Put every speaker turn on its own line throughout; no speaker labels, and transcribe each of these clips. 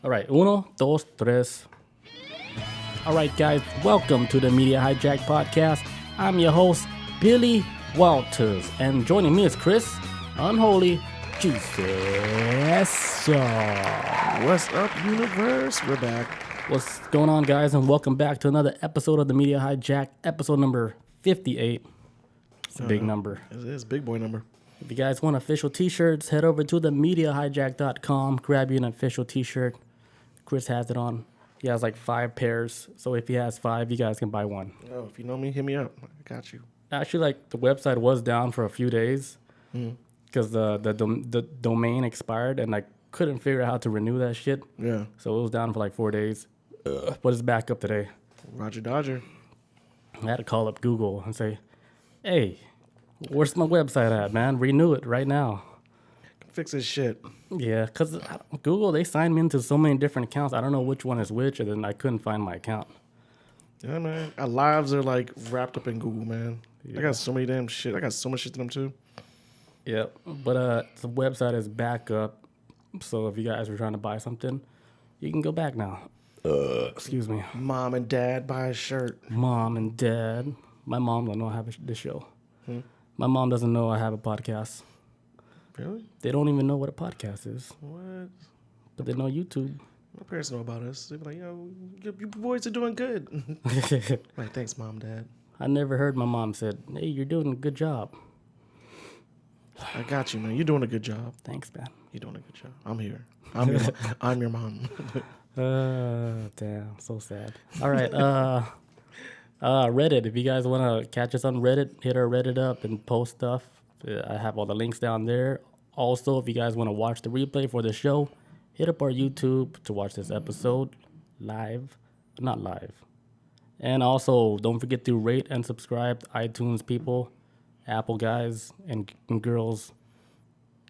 All right, uno, dos, tres. All right, guys, welcome to the Media Hijack Podcast. I'm your host, Billy Walters, and joining me is Chris, Unholy Jesus.
What's up, universe? We're back.
What's going on, guys, and welcome back to another episode of the Media Hijack, episode number 58. It's a big number.
It is a big boy number.
If you guys want official t-shirts, head over to themediahijack.com, grab you an official t-shirt. Chris has it on. He has like 5 pairs, so if he has 5, you guys can buy one.
Oh, if you know me, hit me up. I got you.
Actually, like, the website was down for a few days because the domain expired, and I couldn't figure out how to renew that shit.
Yeah.
So it was down for like 4 days, but it's back up today.
Roger Dodger.
I had to call up Google and say, hey, where's my website at, man? Renew it right now.
Fix this shit.
Yeah, because Google, they signed me into so many different accounts. I don't know which one is which, and then I couldn't find my account.
Yeah, man. Our lives are like wrapped up in Google, man.
Yeah.
I got so many damn shit. I got so much shit to them too.
Yep, but the website is back up. So if you guys were trying to buy something, you can go back now. Excuse me.
Mom and dad buy a shirt.
Mom and dad. My mom don't know I have this show. My mom doesn't know I have a podcast.
Really?
They don't even know what a podcast is.
What?
But they know YouTube.
My parents know about us. They be like, yo, you boys are doing good. Like, thanks, mom, dad.
I never heard my mom said, hey, you're doing a good job.
I got you, man. You're doing a good job.
Thanks, man.
You're doing a good job. I'm here. I'm your mom.
Damn, so sad. All right, Reddit. If you guys want to catch us on Reddit, hit our Reddit up and post stuff. I have all the links down there. Also, if you guys want to watch the replay for the show, hit up our YouTube to watch this episode live, not live. And also, don't forget to rate and subscribe to iTunes people, Apple guys and girls.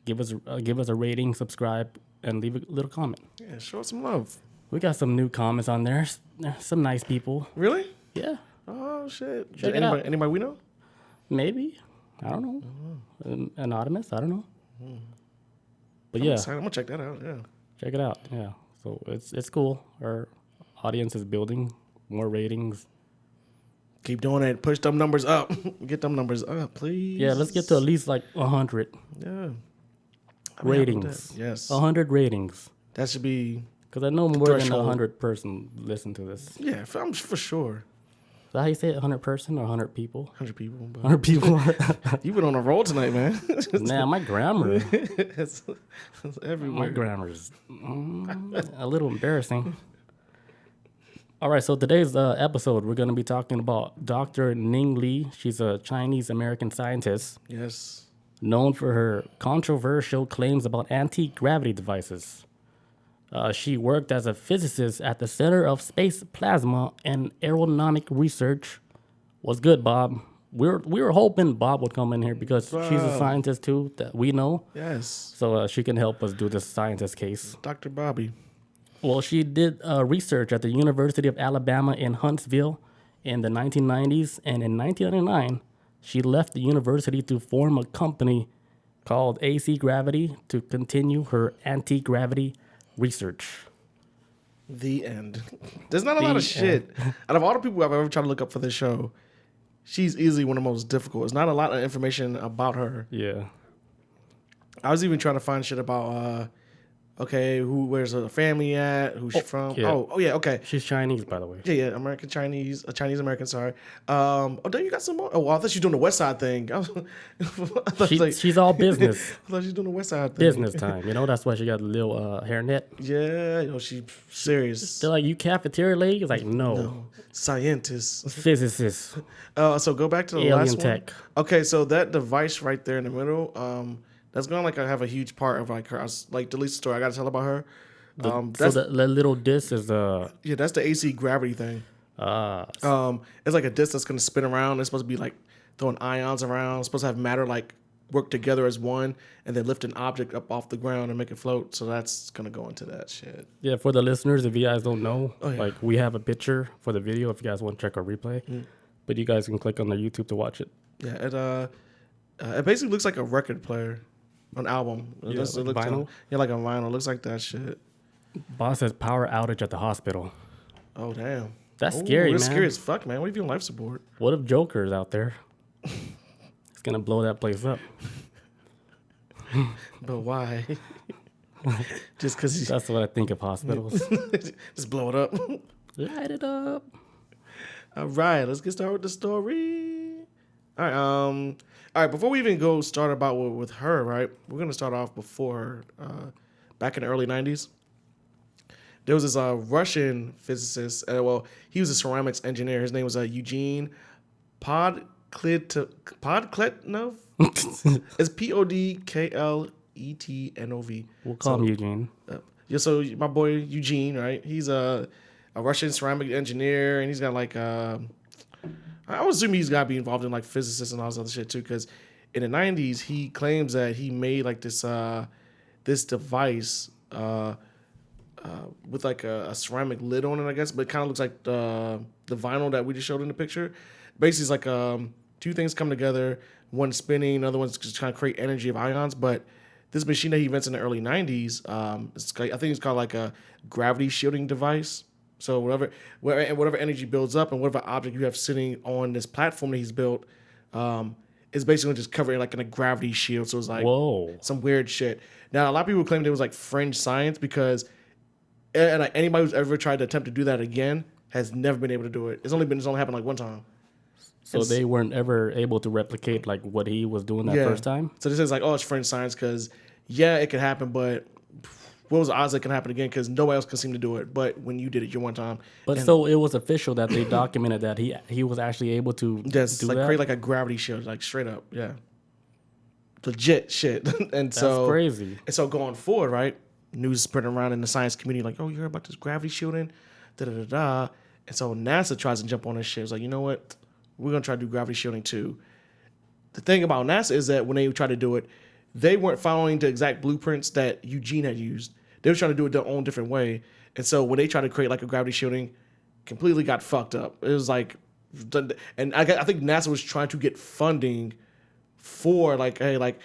Give us a rating, subscribe, and leave a little comment.
Yeah, show us some love.
We got some new comments on there. Some nice people.
Really?
Yeah.
Oh, shit.
Check it out.
Anybody we know?
Maybe. I don't know. Anonymous. I don't know. But
I'm
yeah,
excited. I'm going to check that out. Yeah.
check it out. Yeah. So it's cool. Our audience is building. More ratings.
Keep doing it. Push them numbers up. Get them numbers up, please.
Yeah, let's get to at least like 100
Yeah.
ratings.
Yes.
100 ratings.
That should be...
Because I know more
Threshold.
than 100 person listen to this.
Yeah, for sure.
Is that how you say it? 100 person or 100 people?
100 people. But
100 people.
you've been on a roll tonight, man.
Nah, my grammar.
it's everywhere.
My grammar is a little embarrassing. All right, so today's episode, we're going to be talking about Dr. Ning Li. She's a Chinese-American scientist
Yes.
known for her controversial claims about anti-gravity devices. She worked as a physicist at the Center of Space Plasma and Aeronomic Research. What's good, Bob? We were hoping Bob would come in here because she's a scientist too that we know.
Yes.
So she can help us do this scientist case.
Dr. Bobby.
Well, she did research at the University of Alabama in Huntsville in the 1990s, and in 1999, she left the university to form a company called AC Gravity to continue her anti-gravity research.
The end. There's not a lot of shit. Out of all the people I've ever tried to look up for this show, she's easily one of the most difficult. There's not a lot of information about her.
Yeah.
I was even trying to find shit about, where's her family at, who's she from.
yeah.
Oh, yeah, okay.
She's Chinese, by the way.
Yeah, Chinese-American, sorry. Then you got some more. Oh, I thought she was doing the West Side thing. I thought
She's all business.
I thought she was doing the West Side thing.
Business time. That's why she got a little hairnet.
Yeah, she's serious.
They're like, you cafeteria lady? It's like, no.
Scientist.
Physicist.
So go back to the
Alien
last
tech.
one. Okay, so that device right there in the middle, that's gonna have a huge part of like her, like the least story I gotta tell about her.
So the little disc is
Yeah, that's the AC gravity thing. It's like a disc that's gonna spin around. It's supposed to be like throwing ions around. It's supposed to have matter like work together as one, and then lift an object up off the ground and make it float. So that's gonna go into that shit.
Yeah, for the listeners, if you guys don't know, like we have a picture for the video if you guys want to check our replay, but you guys can click on the YouTube to watch it.
Yeah, it basically looks like a record player, an album.
Yeah, like
looks
vinyl?
like a vinyl. It looks like that shit.
Boss says power outage at the hospital.
Oh, damn.
That's scary, man.
It's scary as fuck, man. What if you're on life support?
What if Joker's out there? It's going to blow that place up.
But why? Just because
That's what I think of hospitals.
just blow it up.
Light it up.
All right, let's get started with the story. All right. Before we even start about with her, right? We're gonna start off before back in the early '90s. There was this Russian physicist. He was a ceramics engineer. His name was Eugene Podkletnov. It's Podkletnov.
We'll call him Eugene.
So my boy Eugene, right? He's a Russian ceramic engineer, and he's got like I would assume he's got to be involved in like physicists and all this other shit too, because in the '90s he claims that he made like this device with like a ceramic lid on it, I guess, but it kind of looks like the vinyl that we just showed in the picture. Basically, it's like two things come together, one spinning, another one's just trying to create energy of ions. But this machine that he invents in the early '90s, I think it's called like a gravity shielding device. So whatever energy builds up and whatever object you have sitting on this platform that he's built, is basically just covered like in a gravity shield. So it's like some weird shit. Now a lot of people claim it was like fringe science because like anybody who's ever tried to attempt to do that again has never been able to do it. It's only happened like one time.
So they weren't ever able to replicate like what he was doing that first time?
So this is like, it's fringe science because, it could happen, but what was the odds that it can happen again? Because nobody else can seem to do it. But when you did it your one time.
But so it was official that they documented that he was actually able to do that?
Create like a gravity shield, like straight up, yeah. Legit shit. That's
crazy.
And so going forward, right, news is spreading around in the science community like, you heard about this gravity shielding? Da-da-da-da. And so NASA tries to jump on this shit. It's like, you know what? We're going to try to do gravity shielding too. The thing about NASA is that when they tried to do it, they weren't following the exact blueprints that Eugene had used. They were trying to do it their own different way. And so when they tried to create like a gravity shielding, completely got fucked up. It was like, and I think NASA was trying to get funding for like, hey,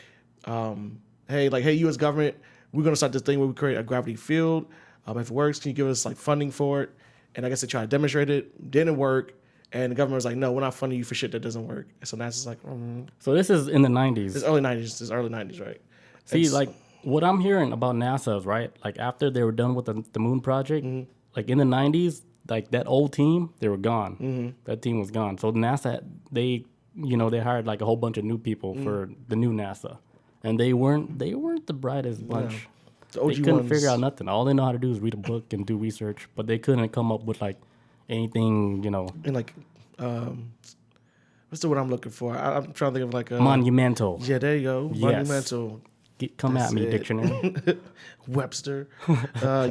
U.S. government, we're going to start this thing where we create a gravity field. If it works, can you give us like funding for it? And I guess they tried to demonstrate it. Didn't work. And the government was like, no, we're not funding you for shit that doesn't work. And so NASA's like,
So this is in the 90s.
It's early 90s, right?
See, like, what I'm hearing about NASA is, right, like, after they were done with the moon project, like, in the 90s, like, that old team, they were gone. Mm-hmm. That team was gone. So NASA, they hired, like, a whole bunch of new people for the new NASA. And they weren't the brightest bunch.
Yeah. The OG
they couldn't
ones.
figure out nothing. All they know how to do is read a book and do research. But they couldn't come up with, like, anything,
And like, what's the word I'm looking for? I'm trying to think of like a
monumental.
Yeah, there you go.
Yes.
Monumental.
Come at me, dictionary.
Webster. So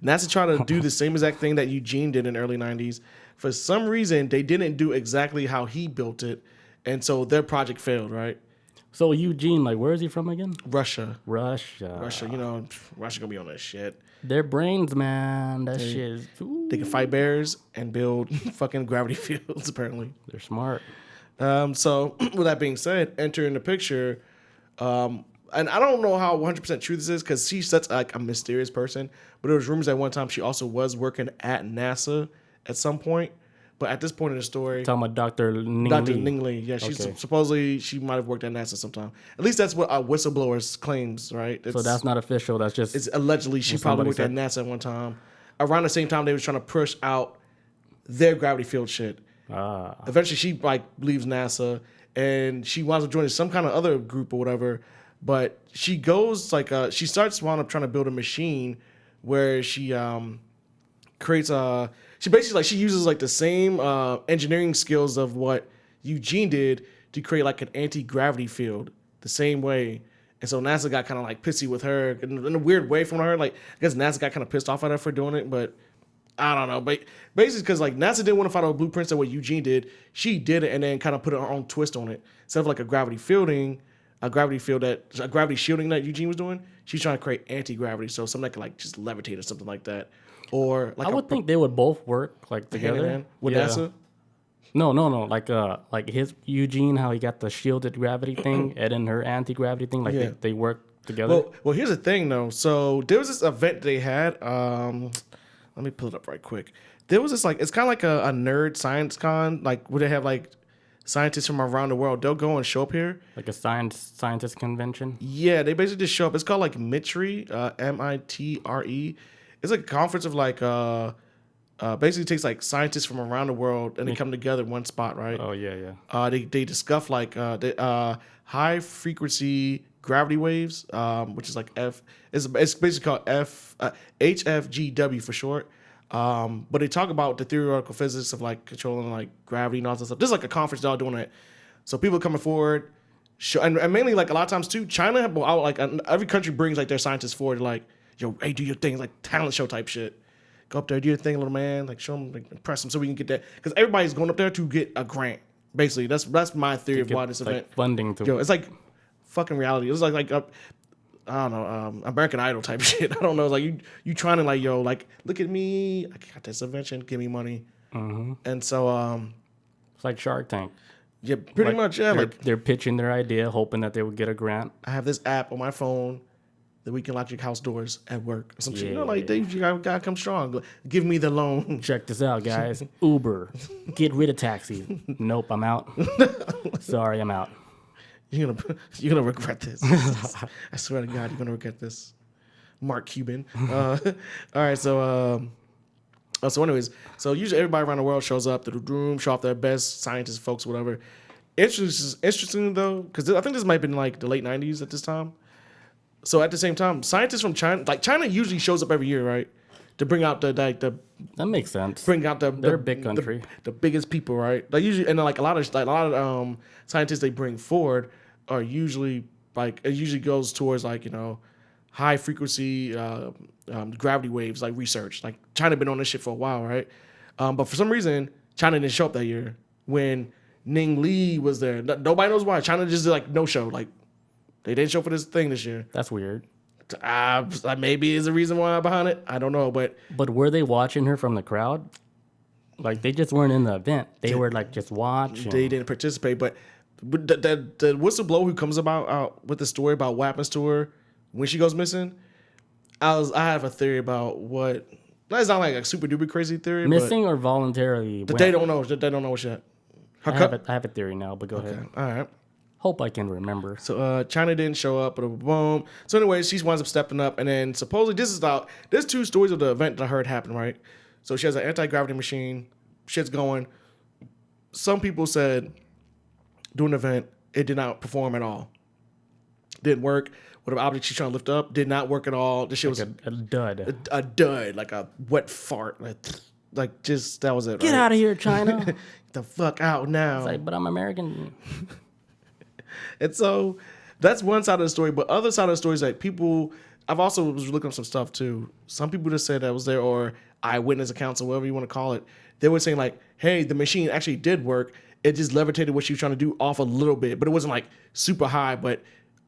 NASA tried to do the same exact thing that Eugene did in the early 90s. For some reason, they didn't do exactly how he built it. And so their project failed, right?
So Eugene, like, where is he from again?
Russia.
Russia,
Russia gonna be on that shit.
Their brains, man. That shit is... Ooh.
They can fight bears and build fucking gravity fields, apparently.
They're smart.
So, with that being said, enter in the picture. And I don't know how 100% true this is because she's such like a mysterious person. But there was rumors at one time she also was working at NASA at some point. But at this point in the story...
Talking about Dr. Ning Li.
Dr. Ning Li. Yeah, supposedly she might have worked at NASA sometime. At least that's what our whistleblowers claims, right?
So that's not official. That's just...
It's allegedly she probably worked at NASA at one time. Around the same time they were trying to push out their gravity field shit. Eventually she like leaves NASA and she winds up joining some kind of other group or whatever. But she goes like she starts wound up trying to build a machine where she creates she basically like she uses like the same engineering skills of what Eugene did to create like an anti-gravity field the same way. And so NASA got kind of like pissy with her in a weird way from her. Like I guess NASA got kind of pissed off at her for doing it, but I don't know. But basically because like NASA didn't want to follow blueprints of what Eugene did, she did it and then kind of put her own twist on it. Instead of like a gravity shielding that Eugene was doing, she's trying to create anti-gravity, so something that can like just levitate or something like that. Or like
I would think they would both work like together
hand in hand with NASA.
No. Like his Eugene, how he got the shielded gravity thing, and then her anti-gravity thing. Like they work together?
Well, here's the thing though. So there was this event they had. Let me pull it up right quick. There was this like it's kind of like a nerd science con, like where they have like scientists from around the world. They'll go and show up here.
Like a scientist convention?
Yeah, they basically just show up. It's called like MITRE, MITRE. It's like a conference of like basically takes like scientists from around the world and they come together in one spot, right?
Oh yeah.
They discuss like high frequency gravity waves, which is like it's basically called HFGW for short. But they talk about the theoretical physics of like controlling like gravity and all that stuff. This is like a conference they're all doing it. So people coming forward, and mainly like a lot of times too, China, like every country brings like their scientists forward, like, yo, hey, do your thing, like talent show type shit. Go up there, do your thing, little man. Like show them, like, impress them, so we can get that. Because everybody's going up there to get a grant. Basically, that's my theory of why this
like
event.
Funding to.
Yo, it's like fucking reality. It's like I don't know, American Idol type shit. I don't know. It's like you trying to like, yo, like look at me. I got this invention. Give me money.
Mm-hmm.
And so
It's like Shark Tank.
yeah, pretty
Like,
much. Yeah,
they're pitching their idea, hoping that they would get a grant.
I have this app on my phone that we can lock your house doors at work or some shit. You know,
Yeah.
like you gotta come strong. Give me the loan.
Check this out, guys. Uber, get rid of taxi. Nope, I'm out. Sorry, I'm out.
You're gonna regret this. I swear to God, you're gonna regret this. Mark Cuban. All right, so anyways, so usually everybody around the world shows up to the room, show off their best scientists, folks, whatever. Interesting though, because I think this might have been like the late '90s at this time. So at the same time, scientists from China, like China, usually shows up every year, right, to bring out the
That makes sense.
bring out
They're a big country.
the biggest people, right? Like usually, and like a lot of scientists they bring forward are usually like it usually goes towards like high frequency gravity waves like research. Like China been on this shit for a while, right? But for some reason, China didn't show up that year when Ning Li was there. Nobody knows why. China just did like no show. Like they didn't show for this thing this year.
That's weird.
Maybe is the reason why behind it. I don't know, but
were they watching her from the crowd? Like they just weren't in the event. They were like just watching.
they didn't participate. But the whistleblower who comes out with the story about what happens to her when she goes missing, I have a theory about what. That's not like a super duper crazy theory.
Missing or voluntarily?
But they don't know. They don't know shit.
I have a theory now, but go ahead.
All right.
Hope I can remember.
So China didn't show up, but boom. So anyway, she winds up stepping up, and then supposedly there's two stories of the event that I heard happen, right? So she has an anti-gravity machine, shit's going. Some people said during the event it did not perform at all. Didn't work. Whatever object she's trying to lift up did not work at all. This shit was
a dud.
a dud, like a wet fart, like just that was it.
Get out of here, China.
Get the fuck out now.
It's like, but I'm American.
And so that's one side of the story. But other side of the story is like people, I've also was looking up some stuff too. Some people just said that was there or eyewitness accounts or whatever you want to call it. They were saying like, hey, the machine actually did work. It just levitated what she was trying to do off a little bit, but it wasn't like super high. But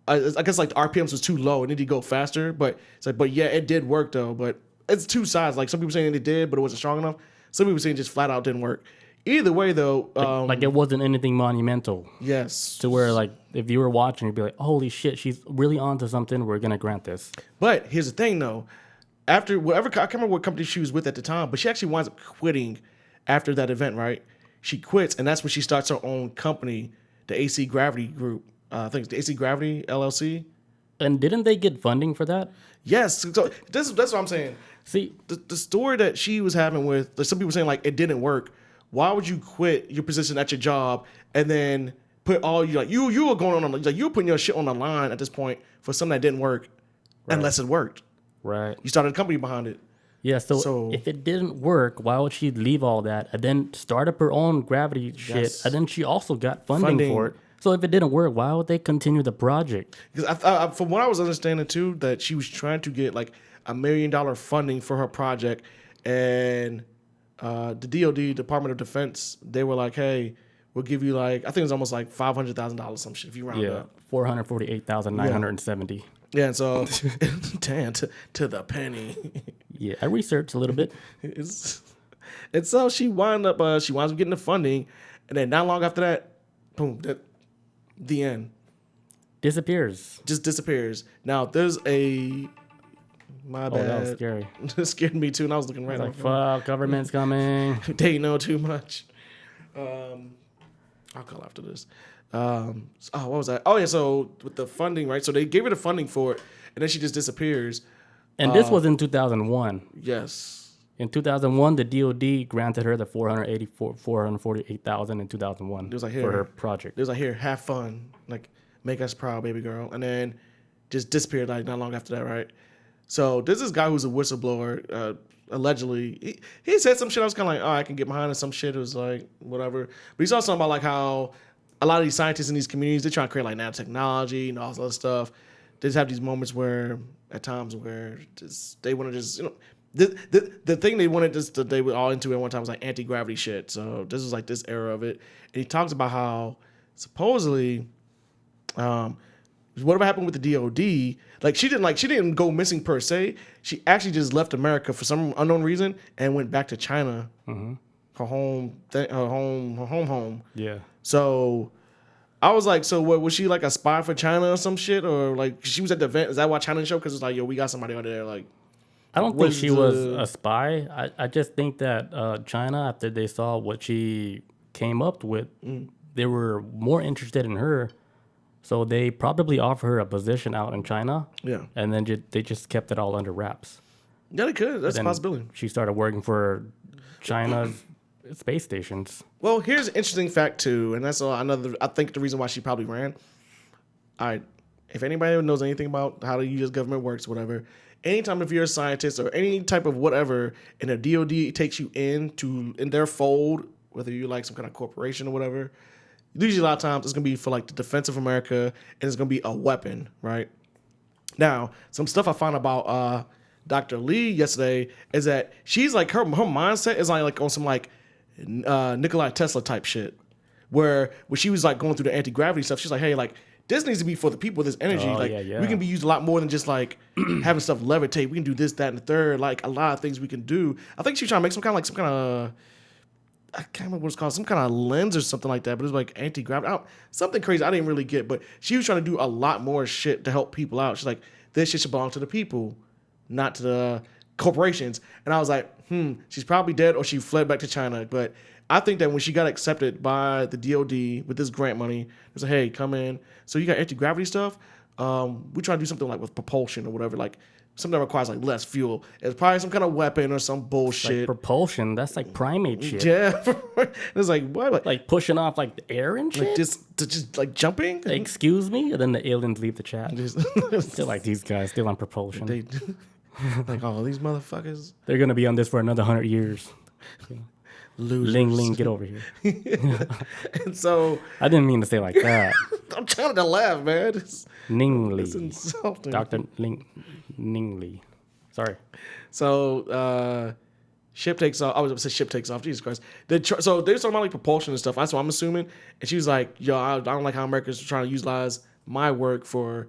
I guess like the RPMs was too low. It needed to go faster. But it's like, but yeah, it did work though. But it's two sides. Like some people saying it did, but it wasn't strong enough. Some people saying just flat out didn't work. Either way, though,
like it wasn't anything monumental.
Yes.
To where like if you were watching, you'd be like, "Holy shit, she's really onto something. We're gonna grant this."
But here's the thing, though. After whatever, I can't remember what company she was with at the time, but she actually winds up quitting after that event. Right? She quits, and that's when she starts her own company, the AC Gravity Group. I think it's the AC Gravity LLC.
And didn't they get funding for that?
Yes. So that's what I'm saying.
See,
the story that she was having with like, some people saying like it didn't work. Why would you quit your position at your job and then put all you like you were going on like you were putting your shit on the line at this point for something that didn't work, unless it worked.
Right.
You started a company behind it.
Yeah. So if it didn't work, why would she leave all that and then start up her own gravity shit? And then she also got funding for it. So if it didn't work, why would they continue the project?
Because from what I was understanding too, that she was trying to get like $1 million funding for her project, and the DoD, Department of Defense, they were like, "Hey, we'll give you like I think it was almost like $500,000 some shit if you round up."
448,970.
Yeah, and so damn to the penny.
Yeah, I researched a little bit.
And so she winds up getting the funding, and then not long after that, boom, the end.
disappears.
Just disappears. Now, there's a... My bad.
That was scary.
It scared me too, and I was looking right
like, fuck, government's coming.
They know too much. I'll call after this. What was that? Oh, yeah, so with the funding, right? So they gave her the funding for it, and then she just disappears.
And this was in 2001.
Yes.
In 2001, the DOD granted her the $448,000 in 2001
it was like,
for her project.
It was like, here, have fun. Like, make us proud, baby girl. And then just disappeared like not long after that, right? So there's this guy who's a whistleblower, allegedly. He said some shit. I was kind of like, oh, I can get behind it. Some shit. It was like, whatever. But he saw something about like how a lot of these scientists in these communities, they're trying to create like nanotechnology and all this other stuff. They just have these moments where, at times where just, they want to just, the thing they wanted just they were all into at one time was like anti-gravity shit. So this is like this era of it. And he talks about how supposedly, whatever happened with the DOD, like she didn't go missing per se. She actually just left America for some unknown reason and went back to China, her home.
Yeah.
So I was like, so what was she like a spy for China or some shit, or like she was at the event? Is that why China show? Because it's like, yo, we got somebody over there. Like,
I don't think she was a spy. I just think that China, after they saw what she came up with, they were more interested in her. So they probably offered her a position out in China.
Yeah.
And then they just kept it all under wraps.
Yeah, they could. That's a possibility.
She started working for China's space stations.
Well, here's an interesting fact too, and that's another. I think the reason why she probably ran. All right, if anybody knows anything about how the U.S. government works, whatever, anytime if you're a scientist or any type of whatever, and a DOD takes you in their fold, whether you like some kind of corporation or whatever, usually a lot of times it's gonna be for like the defense of America, and it's gonna be a weapon, right? Now, some stuff I found about Dr. Li yesterday is that she's like her mindset is like on some like Nikola Tesla type shit, where when she was like going through the anti-gravity stuff, she's like, hey, like this needs to be for the people, this energy, we can be used a lot more than just like having stuff levitate. We can do this, that, and the third, like a lot of things we can do. I think she's trying to make some kind of I can't remember what it's called, some kind of lens or something like that, but it was like anti-gravity, something crazy I didn't really get, but she was trying to do a lot more shit to help people out. She's like, this shit should belong to the people, not to the corporations. And I was like, she's probably dead or she fled back to China. But I think that when she got accepted by the DOD with this grant money, it was like, hey, come in. So you got anti-gravity stuff. We try to do something like with propulsion or whatever, like something that requires like less fuel. It's probably some kind of weapon or some bullshit.
Like propulsion, that's like primate shit.
Yeah. It's like, what?
Like pushing off like the air and shit?
Like just like jumping?
Excuse me? And then the aliens leave the chat. Still like these guys, still on propulsion.
Like, oh, these motherfuckers.
They're going to be on this for another 100 years.
Losers.
Ling, get over here.
And so...
I didn't mean to say like that.
I'm trying to laugh, man.
Ning Li.
It's insulting.
Dr. Ning Li. Sorry.
So, ship takes off. I was going to say ship takes off. Jesus Christ. So, they're talking about like propulsion and stuff. That's what I'm assuming. And she was like, yo, I don't like how Americans are trying to utilize my work for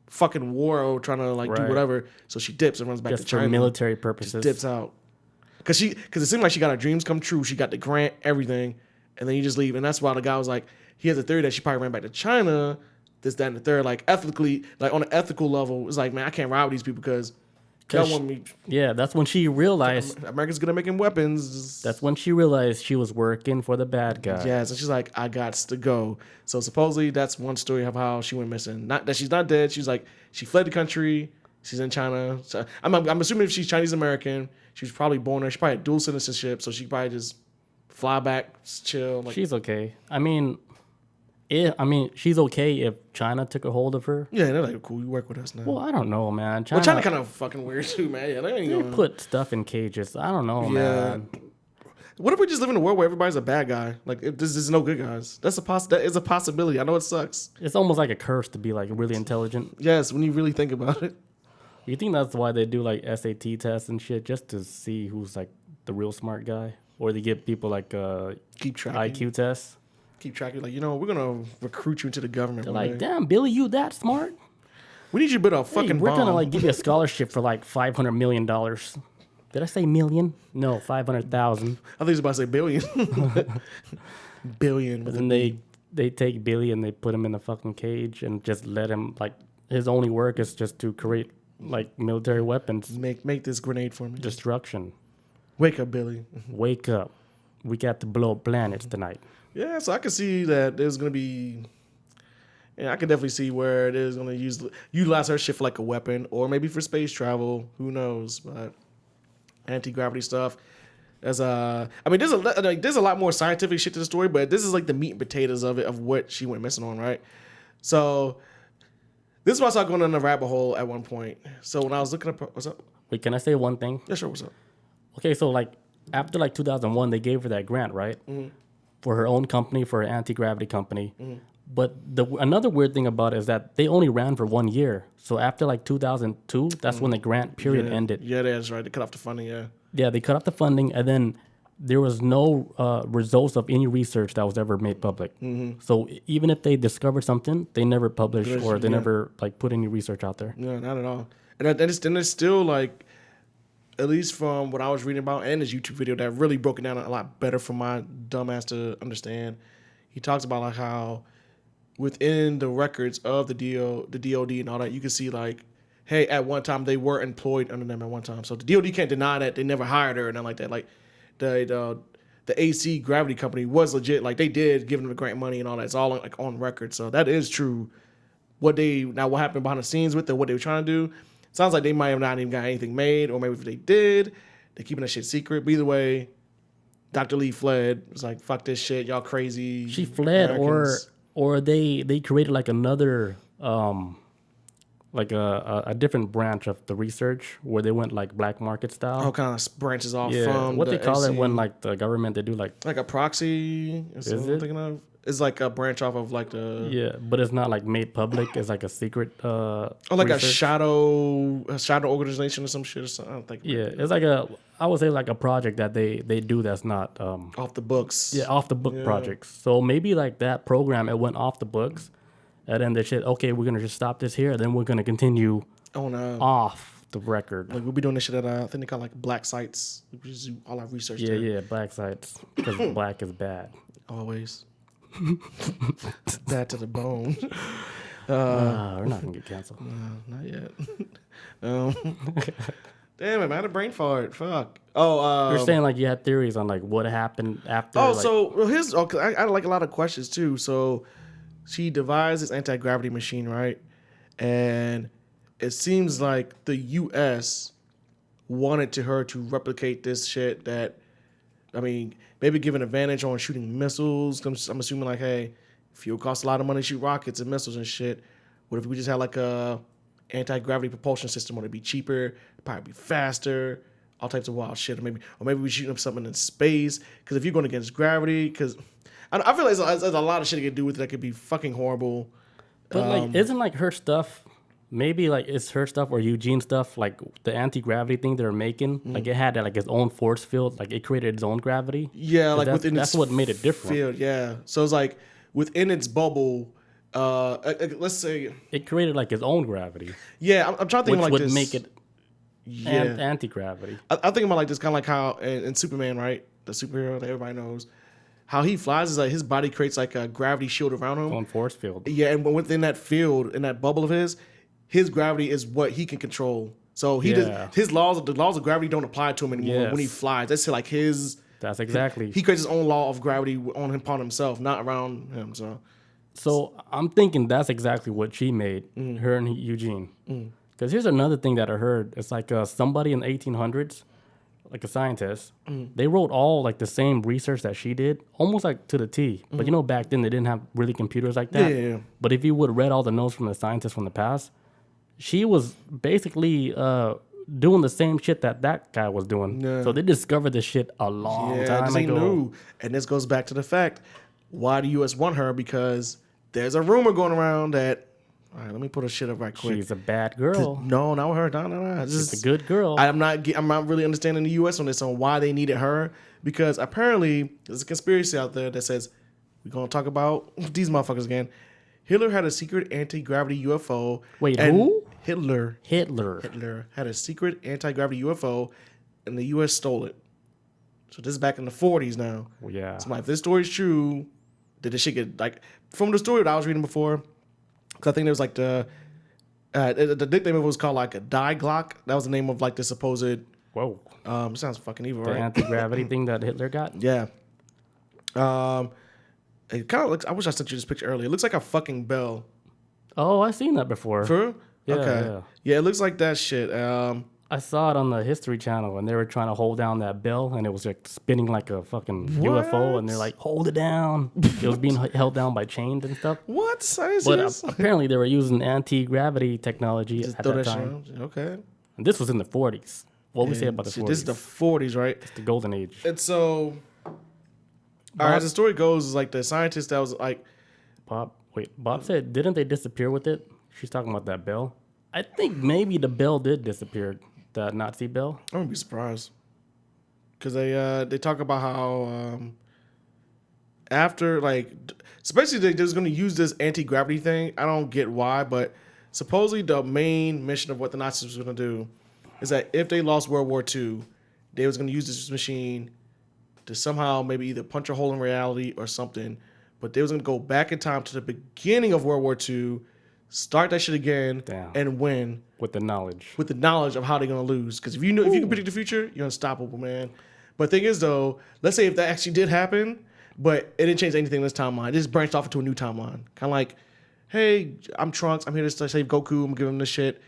fucking war or trying to like do whatever. So she dips and runs back to China.
Just for military purposes.
Just dips out. Because it seemed like she got her dreams come true. She got the grant, everything. And then you just leave. And that's why the guy was like, he has a theory that she probably ran back to China, this, that, and the third. Like ethically, like on an ethical level, it's like, man, I can't ride with these people because y'all want me.
Yeah, that's when she realized.
America's good at making weapons.
That's when she realized she was working for the bad guy.
Yeah, so she's like, I got to go. So supposedly that's one story of how she went missing. Not that she's not dead. She's like, she fled the country. She's in China. So I'm assuming if she's Chinese American, she was probably born there. She probably had dual citizenship, so she probably just fly back, chill. Like,
she's okay. I mean, she's okay if China took a hold of her.
Yeah, they're like, cool, you work with us now.
Well, I don't know, man.
China kind of fucking weird too, man. Yeah,
they put stuff in cages. I don't know, man.
What if we just live in a world where everybody's a bad guy? Like, if there's no good guys. That is a possibility. I know it sucks.
It's almost like a curse to be like really intelligent.
Yes, when you really think about it.
You think that's why they do like SAT tests and shit, just to see who's like the real smart guy, or they give people like
keep track
IQ tests?
Keep track. Like, we're gonna recruit you into the government.
They're like, damn, Billy, you that smart?
We need you to build a fucking bomb.
We're gonna like give you a scholarship for like $500 million. Did I say million? No, 500,000.
I think he was about to say billion. Billion.
But then they they take Billy and they put him in a fucking cage and just let him, like, his only work is just to create, like, military weapons.
Make this grenade for me.
Destruction.
Wake up, Billy.
Wake up. We got to blow planets tonight.
Yeah, so I can see that there's going to be... Yeah, I can definitely see where it is going to utilize her shit for like a weapon or maybe for space travel. Who knows? But anti-gravity stuff. There's there's a lot more scientific shit to the story, but this is like the meat and potatoes of it, of what she went missing on, right? So this is why I started going in the rabbit hole at one point. So when I was looking up, what's up?
Wait, can I say one thing?
Yeah, sure. What's up?
Okay, so like after like 2001, they gave her that grant, right? Mm-hmm. For her own company, for her anti-gravity company. Mm-hmm. But another weird thing about it is that they only ran for 1 year. So after like 2002, that's when the grant period ended.
Yeah, that's right. They cut off the funding, yeah.
Yeah, they cut off the funding, and then there was no results of any research that was ever made public. Mm-hmm. So even if they discovered something, they never published or they never like put any research out there.
Yeah, not at all. And it's still like, at least from what I was reading about and his YouTube video that really broke it down a lot better for my dumbass to understand. He talks about like how within the records of the DOD and all that, you can see like, hey, at one time they were employed under them at one time. So the DOD can't deny that they never hired her and nothing like that. Like the AC Gravity Company was legit. Like they did give them the grant money and all that. It's all like on record. So that is true. What happened behind the scenes with it, what they were trying to do, sounds like they might have not even got anything made, or maybe if they did, they're keeping that shit secret. But either way, Dr. Lee fled. It was like, fuck this shit, y'all crazy.
She fled,
Americans.
or they created like another like a different branch of the research where they went like black market style.
Oh, kind of branches off from
what
the
they call
AC.
it when like the government, they do like
a proxy. Is what I'm thinking of? It's like a branch off of like the
but it's not like made public. It's like a secret.
Like
research.
a shadow organization or some shit or something. I don't think.
Yeah, it's like I would say like a project that they do that's not
off the books.
Yeah, off the book projects. So maybe like that program, it went off the books, and then they said, okay, we're gonna just stop this here, and then we're gonna continue off the record.
Like we'll be doing this shit at I think they call like black sites. We just do all our research.
Yeah, black sites, because black is bad.
Always. Bad to the bone.
We're not gonna get canceled.
No, not yet. Damn it, man! I had a brain fart. Fuck. Oh,
you're saying like you had theories on like what happened after.
Oh, like, so here's I had like a lot of questions too. So she devised this anti-gravity machine, right? And it seems like the U.S. wanted her to replicate this shit that, I mean, maybe give an advantage on shooting missiles. I'm assuming like, hey, fuel costs a lot of money to shoot rockets and missiles and shit. What if we just had like a anti-gravity propulsion system? Would it be cheaper? Probably be faster. All types of wild shit. Or maybe we shooting up something in space. Because if you're going against gravity, because I feel like there's a lot of shit it could do with it that could be fucking horrible.
But like, isn't like her stuff? Maybe like it's her stuff or Eugene's stuff, like the anti-gravity thing they're making. Like it had like its own force field, like it created its own gravity.
Yeah, like within
that's what made it different.
Field, yeah. So it's like within its bubble, let's say
it created like its own gravity.
Yeah, I'm trying to think
which
like
would
this.
make it anti-gravity.
I think about like this kind of like how in Superman, right? The superhero that everybody knows. How he flies is like his body creates like a gravity shield around him.
On force field.
Yeah, and within that field, in that bubble of his gravity is what he can control. So he does the laws of gravity don't apply to him anymore when he flies. That's like his.
That's exactly.
He creates his own law of gravity upon himself, not around him.
So I'm thinking that's exactly what she made, her and Eugene. Because here's another thing that I heard. It's like somebody in the 1800s, like a scientist, they wrote all like the same research that she did, almost like to the T. But you know, back then they didn't have really computers like that.
Yeah.
But if you would have read all the notes from the scientists from the past, she was basically doing the same shit that guy was doing. Yeah. So they discovered this shit a long time ago.
Knew. And this goes back to the fact, why the U.S. want her? Because there's a rumor going around that, all right, let me put her shit up right quick.
She's a bad girl.
No, not with her. No.
She's a good girl.
I'm not really understanding the U.S. on this, on why they needed her. Because apparently there's a conspiracy out there that says, we're going to talk about these motherfuckers again. Hitler had a secret anti-gravity UFO.
Wait, who?
Hitler had a secret anti-gravity UFO, and the U.S. stole it. So this is back in the 40s now.
Yeah.
So if this story's true, Did this shit get like from the story that I was reading before? Because I think there was like the nickname of it was called like a Die Glock. That was the name of like the supposed.
Whoa.
Sounds fucking evil,
The
right?
anti-gravity thing that Hitler got?
Yeah. It kind of looks. I wish I sent you this picture earlier. It looks like a fucking bell.
Oh, I've seen that before.
For real?
Yeah,
okay. Yeah, it looks like that shit.
I saw it on the History Channel, and they were trying to hold down that bell, and it was like spinning like a fucking UFO, and they're like, hold it down. It was being held down by chains and stuff.
What?
But apparently they were using anti-gravity technology at that time.
Okay.
And this was in the 40s. What we say about the 40s?
This is the 40s, right?
It's the golden age.
And so, as the story goes, is like the scientist that was like,
Bob said, didn't they disappear with it? She's talking about that bell. I think maybe the bell did disappear, the Nazi bell.
I wouldn't be surprised. Because they talk about how after, like, especially they're just going to use this anti-gravity thing. I don't get why, but supposedly the main mission of what the Nazis were going to do is that if they lost World War II, they was going to use this machine to somehow maybe either punch a hole in reality or something. But they was going to go back in time to the beginning of World War II, start that shit again, and win.
With the knowledge.
With the knowledge of how they're going to lose. Because if you can predict the future, you're unstoppable, man. But the thing is, though, let's say if that actually did happen, but it didn't change anything in this timeline. It just branched off into a new timeline. Kind of like, hey, I'm Trunks. I'm here to save Goku. I'm going to give him this shit.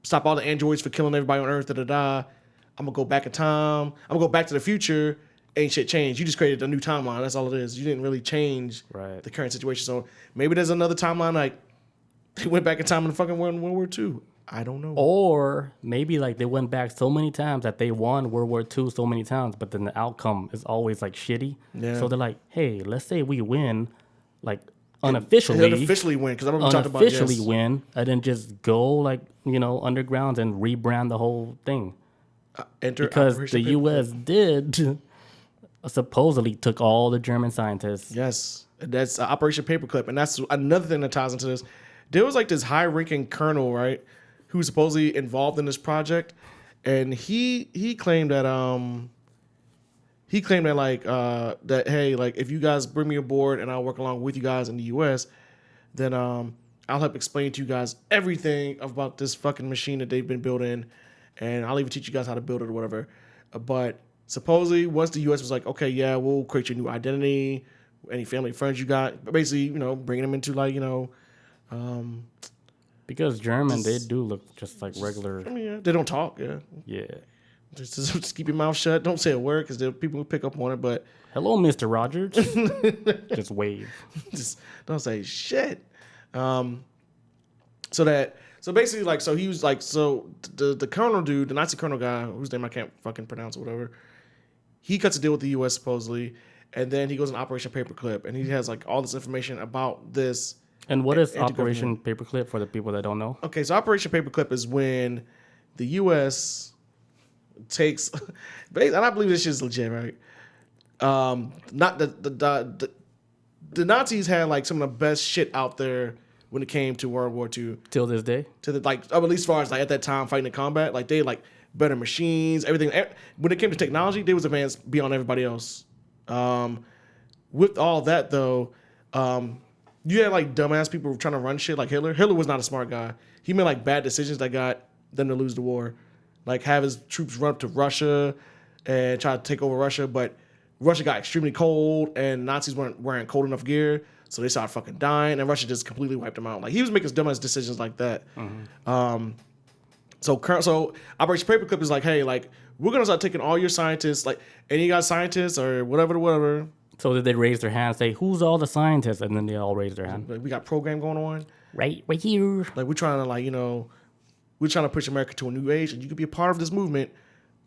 Stop all the androids for killing everybody on Earth. Da-da-da. I'm going to go back in time. I'm going to go back to the future. Ain't shit changed. You just created a new timeline. That's all it is. You didn't really change the current situation. So maybe there's another timeline like they went back in time in the fucking World War II. I don't know.
Or maybe like they went back so many times that they won World War II so many times, but then the outcome is always like shitty. Yeah. So they're like, hey, let's say we win, like unofficially.
Unofficially win, because I remember talking about
unofficially win, and then just go like, underground and rebrand the whole thing. Because the U.S. did supposedly took all the German scientists.
Yes, that's Operation Paperclip, and that's another thing that ties into this. There was like this high-ranking colonel, right, who was supposedly involved in this project, and he claimed that that hey, like if you guys bring me aboard and I'll work along with you guys in the U.S., then I'll help explain to you guys everything about this fucking machine that they've been building, and I'll even teach you guys how to build it or whatever. But supposedly, once the U.S. was like, okay, yeah, we'll create your new identity, any family friends you got, but basically, bringing them into like,
because German, they do look just like regular.
I mean, yeah, they don't talk, yeah.
Yeah.
Just keep your mouth shut. Don't say a word because people will pick up on it. But
hello, Mr. Rogers. Just wave.
Just don't say shit. So basically, like, so he was like, so the colonel dude, the Nazi colonel guy, whose name I can't fucking pronounce or whatever, he cuts a deal with the U.S. supposedly, and then he goes on Operation Paperclip, and he has like all this information about this.
And what is Operation Paperclip for the people that don't know? Okay,
so Operation Paperclip is when the U.S. takes, and I believe this shit is legit, right? Not the Nazis had like some of the best shit out there when it came to World War II.
Till this day?
To the at least as far as like at that time fighting in combat, like they like better machines, everything. When it came to technology, they was advanced beyond everybody else. With all that though, you had like dumbass people trying to run shit like Hitler. Hitler was not a smart guy. He made like bad decisions that got them to lose the war. Like have his troops run up to Russia and try to take over Russia, but Russia got extremely cold and Nazis weren't wearing cold enough gear, so they started fucking dying, and Russia just completely wiped them out. Like he was making dumbass decisions like that. Mm-hmm. So Operation Paperclip is like, hey, like we're gonna start taking all your scientists, like any guys scientists or whatever.
So did they raise their hand and say, who's all the scientists? And then they all raised their hand.
Like, we got program going on.
Right here.
Like we're trying to we're trying to push America to a new age, and you could be a part of this movement.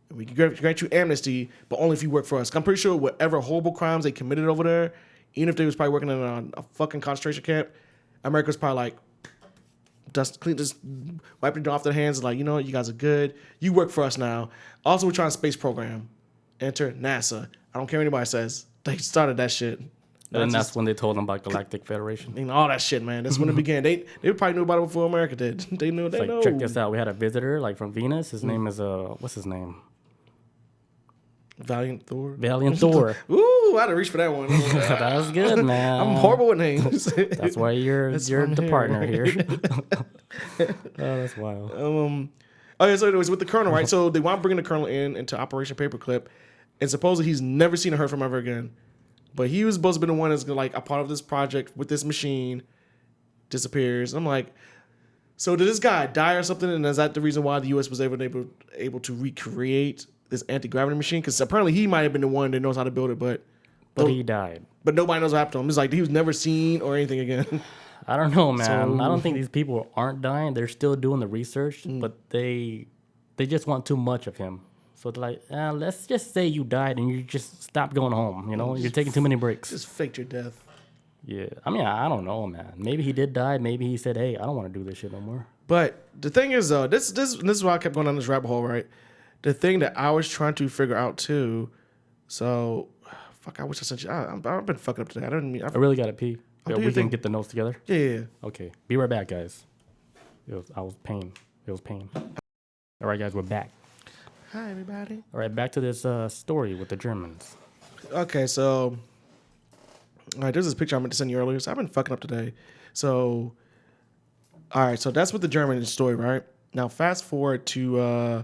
And we can grant you amnesty, but only if you work for us. I'm pretty sure whatever horrible crimes they committed over there, even if they was probably working in a fucking concentration camp, America's probably like, just wiping it off their hands, like, you guys are good. You work for us now. Also, we're trying a space program. Enter NASA. I don't care what anybody says. They started that shit.
And that's when they told them about Galactic Federation.
And all that shit, man. That's when it began. They probably knew about it before America did. They knew. They know.
Check this out. We had a visitor like from Venus. His name is what's his name?
Valiant Thor.
Ooh,
I had to reach for that one.
That was good, man.
I'm horrible with names.
That's why you're the partner here. Oh, that's wild.
Okay, so anyways, with the Colonel, right? So they want to bring the Colonel into Operation Paperclip, and supposedly he's never seen or heard from ever again. But he was supposed to be the one that's like a part of this project with this machine. Disappears. I'm like, so did this guy die or something? And is that the reason why the U.S. was able to recreate this anti-gravity machine? Because apparently he might have been the one that knows how to build it, but
he died.
But nobody knows what happened to him. It's like he was never seen or anything again.
I don't know, man. So, I don't think these people aren't dying. They're still doing the research, but they just want too much of him. So they're like, let's just say you died and you just stop going home. You know, you're taking too many breaks.
Just faked your death.
Yeah, I mean, I don't know, man. Maybe he did die. Maybe he said, "Hey, I don't want to do this shit no more."
But the thing is, this is why I kept going down this rabbit hole, right? The thing that I was trying to figure out too. So, fuck, I wish I sent you. I've been fucking up today. I
really gotta pee. Yeah, we can get the notes together.
Yeah.
Okay, be right back, guys. It was pain. All right, guys, we're back.
Hi, everybody.
All right, back to this story with the Germans.
Okay, so. All right, there's this picture I meant to send you earlier. So I've been fucking up today. So, all right, so that's with the German story, right? Now, fast forward to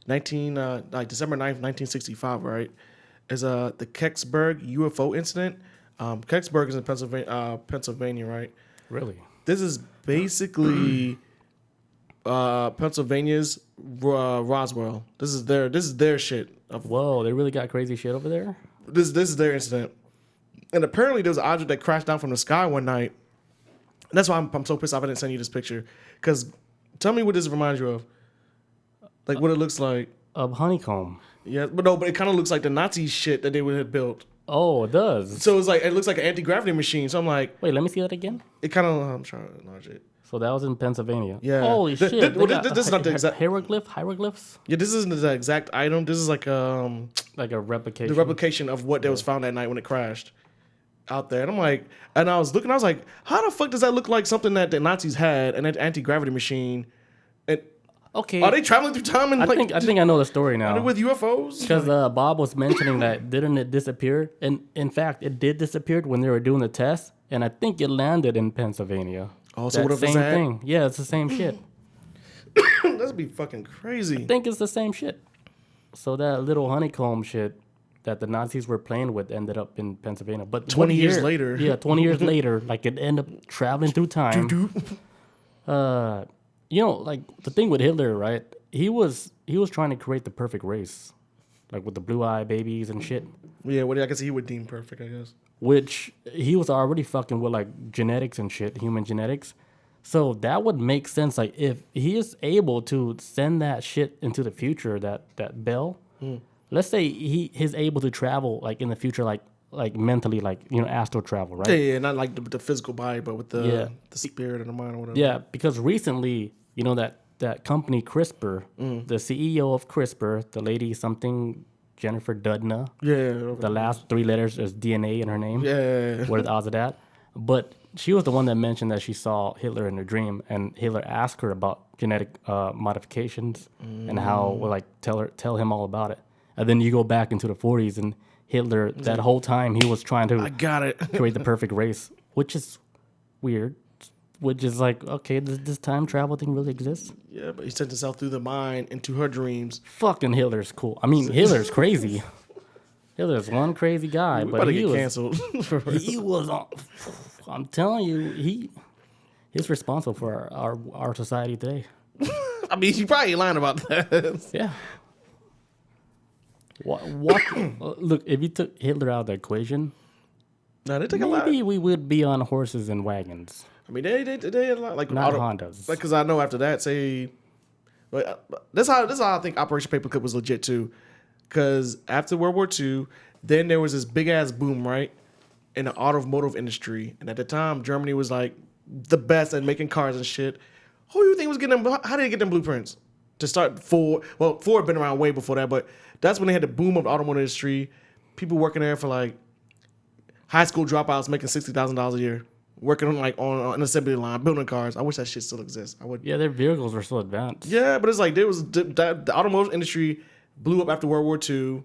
December 9th, 1965, right? Is the Kecksburg UFO Incident. Kecksburg is in Pennsylvania, right?
Really?
This is basically Pennsylvania's Roswell. This is their shit.
Whoa, they really got crazy shit over there?
This is their incident. And apparently there was an object that crashed down from the sky one night. And that's why I'm so pissed off I didn't send you this picture. Because tell me what this reminds you of. Like what it looks like.
Of honeycomb.
Yeah, but it kind of looks like the Nazi shit that they would have built.
Oh, it does.
So it looks like an anti-gravity machine. So I'm like.
Wait, let me see that again.
It kind of, I'm trying to enlarge it.
So that was in Pennsylvania.
Yeah.
Holy shit.
This is not the exact.
Hieroglyphs?
Yeah, this isn't the exact item. This is like a
replication.
The replication of what was found that night when it crashed out there. And I'm like, and I was like, how the fuck does that look like something that the Nazis had, an anti-gravity machine? And
okay,
are they traveling through time? And
I think I know the story now.
With UFOs?
Because Bob was mentioning that didn't it disappear? And in fact, it did disappear when they were doing the test, and I think it landed in Pennsylvania.
Oh, so what if
it's the same thing? Yeah, it's the same shit.
That'd be fucking crazy.
I think it's the same shit. So that little honeycomb shit that the Nazis were playing with ended up in Pennsylvania. But
20 years later.
Yeah, 20 years later, like it ended up traveling through time. Like the thing with Hitler, right? He was trying to create the perfect race. Like with the blue-eye babies and shit.
Yeah, what I guess he would deem perfect, I guess.
Which he was already fucking with like genetics and shit, human genetics. So that would make sense. Like if he is able to send that shit into the future, that bell, let's say he's able to travel like in the future, like mentally, like astral travel, right?
Yeah, not like the physical body, but with the spirit and the mind or whatever.
Yeah, because recently, that company CRISPR, the CEO of CRISPR, the lady something. Jennifer Doudna.
Yeah.
The last 3 letters is DNA in her name.
Yeah.
What are the odds of that? But she was the one that mentioned that she saw Hitler in her dream, and Hitler asked her about genetic modifications and how, tell him all about it. And then you go back into the 40s, and Hitler, that whole time, he was trying to create the perfect race, which is weird. Which is like, okay, does this time travel thing really exist?
Yeah, but he sent himself through the mind into her dreams.
Fucking Hitler's cool. I mean, Hitler's crazy. Hitler's one crazy guy, but he was canceled. He was. I'm telling you, he's responsible for our society today.
I mean, you probably ain't lying about that.
Yeah. What? Look, if you took Hitler out of the equation,
no, they take a lot.
Maybe we would be on horses and wagons.
I mean, they a lot like
not Hondas.
Like, because I know after that, that's how I think Operation Paperclip was legit too. Because after World War II, then there was this big ass boom, right, in the automotive industry, and at the time, Germany was like the best at making cars and shit. Who do you think was getting them? How did they get them blueprints to start Ford? Well, Ford had been around way before that, but that's when they had the boom of the automotive industry. People working there for like high school dropouts making $60,000 a year. Working on an assembly line, building cars. I wish that shit still exists. I would.
Yeah, their vehicles were so advanced.
Yeah, but it's like the automotive industry blew up after World War II.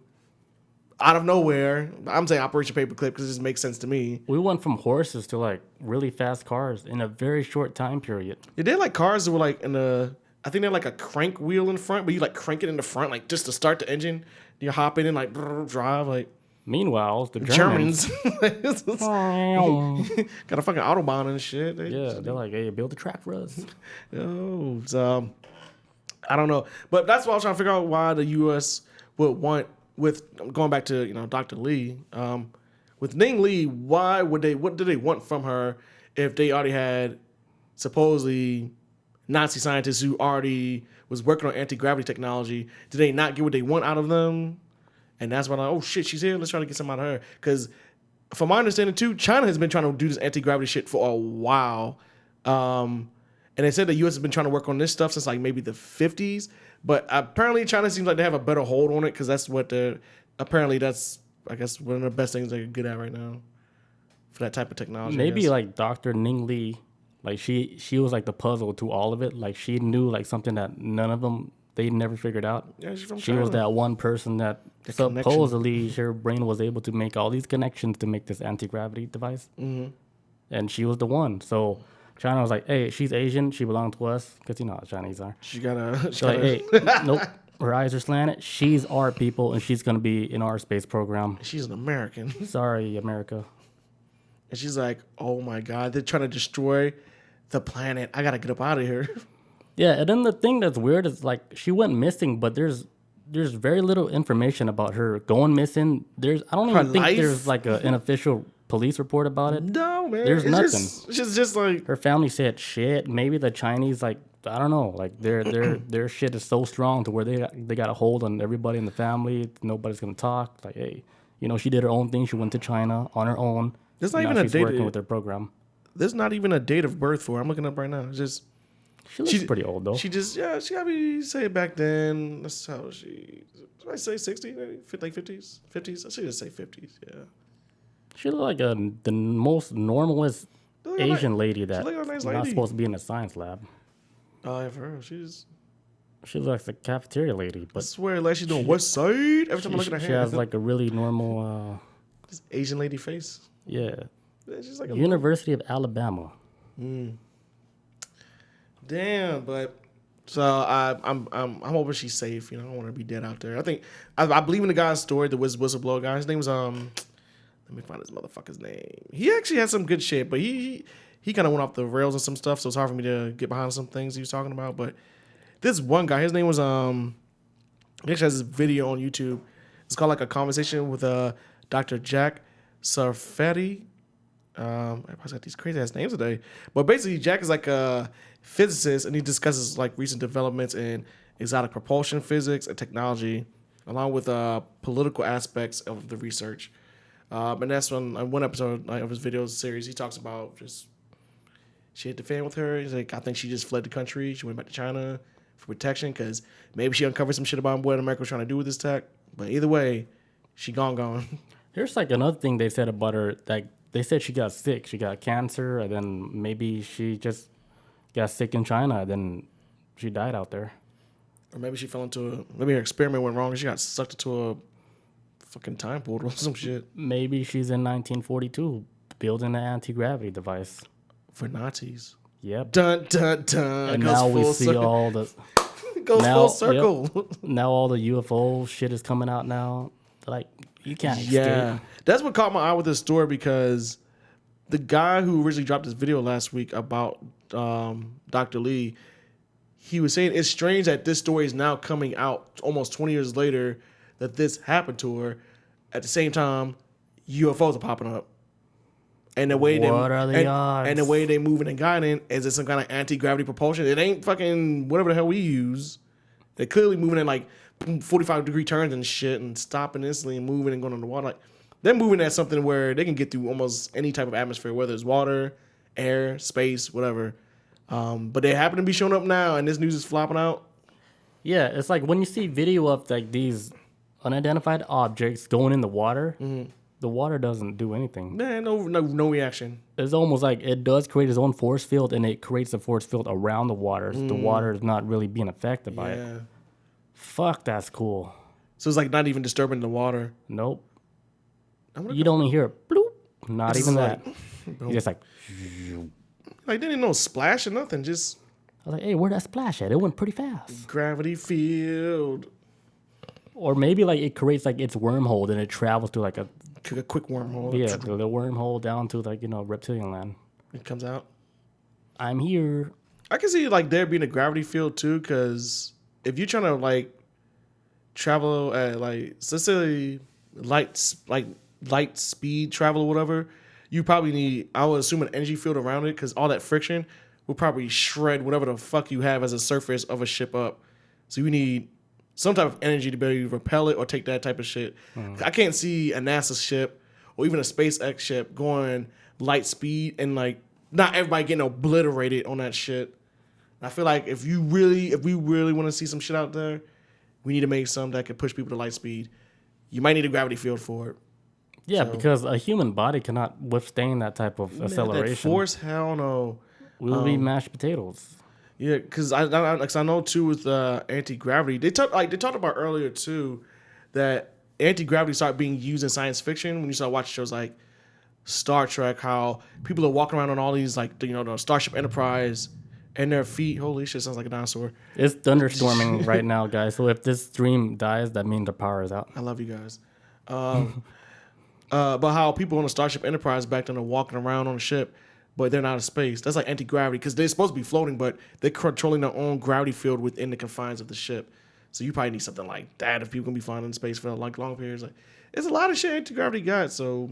out of nowhere. I'm saying Operation Paperclip because it just makes sense to me.
We went from horses to like really fast cars in a very short time period.
Yeah, they're like cars that were like I think they're like a crank wheel in front, but you like crank it in the front, like just to start the engine. You hop in and like drive like.
Meanwhile, the Germans
got a fucking Autobahn and shit.
They're like, hey, build a track for us.
So I don't know, but that's why I was trying to figure out why the U.S. would want, with going back to Dr. Li, with Ning Li, what do they want from her if they already had supposedly Nazi scientists who already was working on anti-gravity technology? Did they not get what they want out of them? And that's why I'm like, oh shit, she's here. Let's try to get some out of her. Because from my understanding too, China has been trying to do this anti-gravity shit for a while. And they said the U.S. has been trying to work on this stuff since like maybe the 50s. But apparently China seems like they have a better hold on it because that's what that's, I guess, one of the best things they're good at right now for that type of technology.
Maybe like Dr. Ning Li, like she was like the puzzle to all of it. Like she knew like something that none of them, they never figured out.
Yeah, she's from
She
China.
was that one person that supposedly her brain was able to make all these connections to make this anti-gravity device. Mm-hmm. And she was the one. So China was like, hey, she's Asian. She belongs to us. Because you know how Chinese are. Like, hey, nope. Her eyes are slanted. She's our people, and she's going to be in our space program.
She's an American.
Sorry, America.
And she's like, oh my God, they're trying to destroy the planet. I got to get up out of here.
Yeah, and then the thing that's weird is like she went missing, but there's very little information about her going missing. I don't even think there's like an official police report about it.
No, man.
There's nothing.
It's just like
her family said shit. Maybe the Chinese, like, I don't know, like their shit is so strong to where they got a hold on everybody in the family. Nobody's gonna talk. Like, hey, she did her own thing. She went to China on her own.
There's not even a date
working with their program.
There's not even a date of birth for her. I'm looking up right now. It's just.
She's pretty old though.
She gotta be, say it back then. That's how did I say 60, like 50s? 50s? I should just say 50s, yeah.
She looked like the most normalest Asian lady that's not supposed to be in a science lab.
Oh, yeah, for her. She
looks like a cafeteria lady. But
I swear, like she's doing West Side. Every time I look at her
she has like a really normal...
this Asian lady face.
Yeah.
She's like
University of Alabama.
Damn, but so I'm hoping she's safe. I don't want her to be dead out there. I think I believe in the guy's story, the whistleblower guy. His name was let me find this motherfucker's name. He actually had some good shit, but he kind of went off the rails and some stuff, so it's hard for me to get behind some things he was talking about. But this one guy, his name was he actually has this video on YouTube. It's called like a conversation with Dr. Jack Sarfati. Everybody's got these crazy ass names today. But basically, Jack is like a physicist, and he discusses like recent developments in exotic propulsion physics and technology, along with political aspects of the research. And that's one episode of his video series, he talks about just she hit the fan with her. He's like, I think she just fled the country. She went back to China for protection because maybe she uncovered some shit about what America was trying to do with this tech. But either way, she gone.
Here's like another thing they said about her. Like they said she got sick. She got cancer, and then maybe she just got sick in China, and then she died out there.
Or maybe she fell into maybe her experiment went wrong and she got sucked into a fucking time portal or some shit.
Maybe she's in 1942 building an anti-gravity device.
For Nazis.
Yep.
Dun, dun, dun.
And now we see all the...
Goes full circle.
Yep. Now all the UFO shit is coming out now. Like, you can't escape.
That's what caught my eye with this story because the guy who originally dropped this video last week about Dr. Li, he was saying it's strange that this story is now coming out almost 20 years later that this happened to her. At the same time, UFOs are popping up. And the way
odds?
And the way they moving and guiding is it some kind of anti-gravity propulsion? It ain't fucking whatever the hell we use. They're clearly moving in like 45-degree turns and shit and stopping instantly and moving and going on the water. Like they're moving at something where they can get through almost any type of atmosphere, whether it's water, air, space, whatever. But they happen to be showing up now, and this news is flopping out.
Yeah, it's like when you see video of like these unidentified objects going in the water. Mm-hmm. The water doesn't do anything.
Man, no reaction.
It's almost like it does create its own force field, and it creates a force field around the water. So the water is not really being affected by it. Fuck, that's cool.
So it's like not even disturbing the water.
Nope. You'd only hear a bloop. Not even that. He's just like
didn't even know splash or nothing. Just
I was like, hey, where'd that splash at? It went pretty fast.
Gravity field.
Or maybe like it creates like its wormhole and it travels to like a
quick wormhole.
Yeah, the wormhole down to like reptilian land.
It comes out.
I'm here.
I can see like there being a gravity field too, because if you're trying to like travel at like let's say light speed travel or whatever, you probably need, I would assume, an energy field around it, because all that friction will probably shred whatever the fuck you have as a surface of a ship up. So you need some type of energy to be able to repel it or take that type of shit. I can't see a NASA ship or even a SpaceX ship going light speed and like not everybody getting obliterated on that shit. I feel like if we really want to see some shit out there, we need to make some that can push people to light speed. You might need a gravity field for it.
Yeah, because a human body cannot withstand that type of acceleration.
That force, hell no.
We'll be mashed potatoes.
Yeah, because I know too with anti-gravity, they talked about earlier too that anti-gravity started being used in science fiction when you start watching shows like Star Trek, how people are walking around on all these like the Starship Enterprise and their feet. Holy shit, sounds like a dinosaur.
It's thunderstorming right now, guys. So if this stream dies, that means the power is out.
I love you guys. But how people on the Starship Enterprise back then are walking around on a ship, but they're not in space. That's like anti-gravity, because they're supposed to be floating, but they're controlling their own gravity field within the confines of the ship. So you probably need something like that if people can be flying in space for like long periods. Like, it's a lot of shit anti-gravity got. So,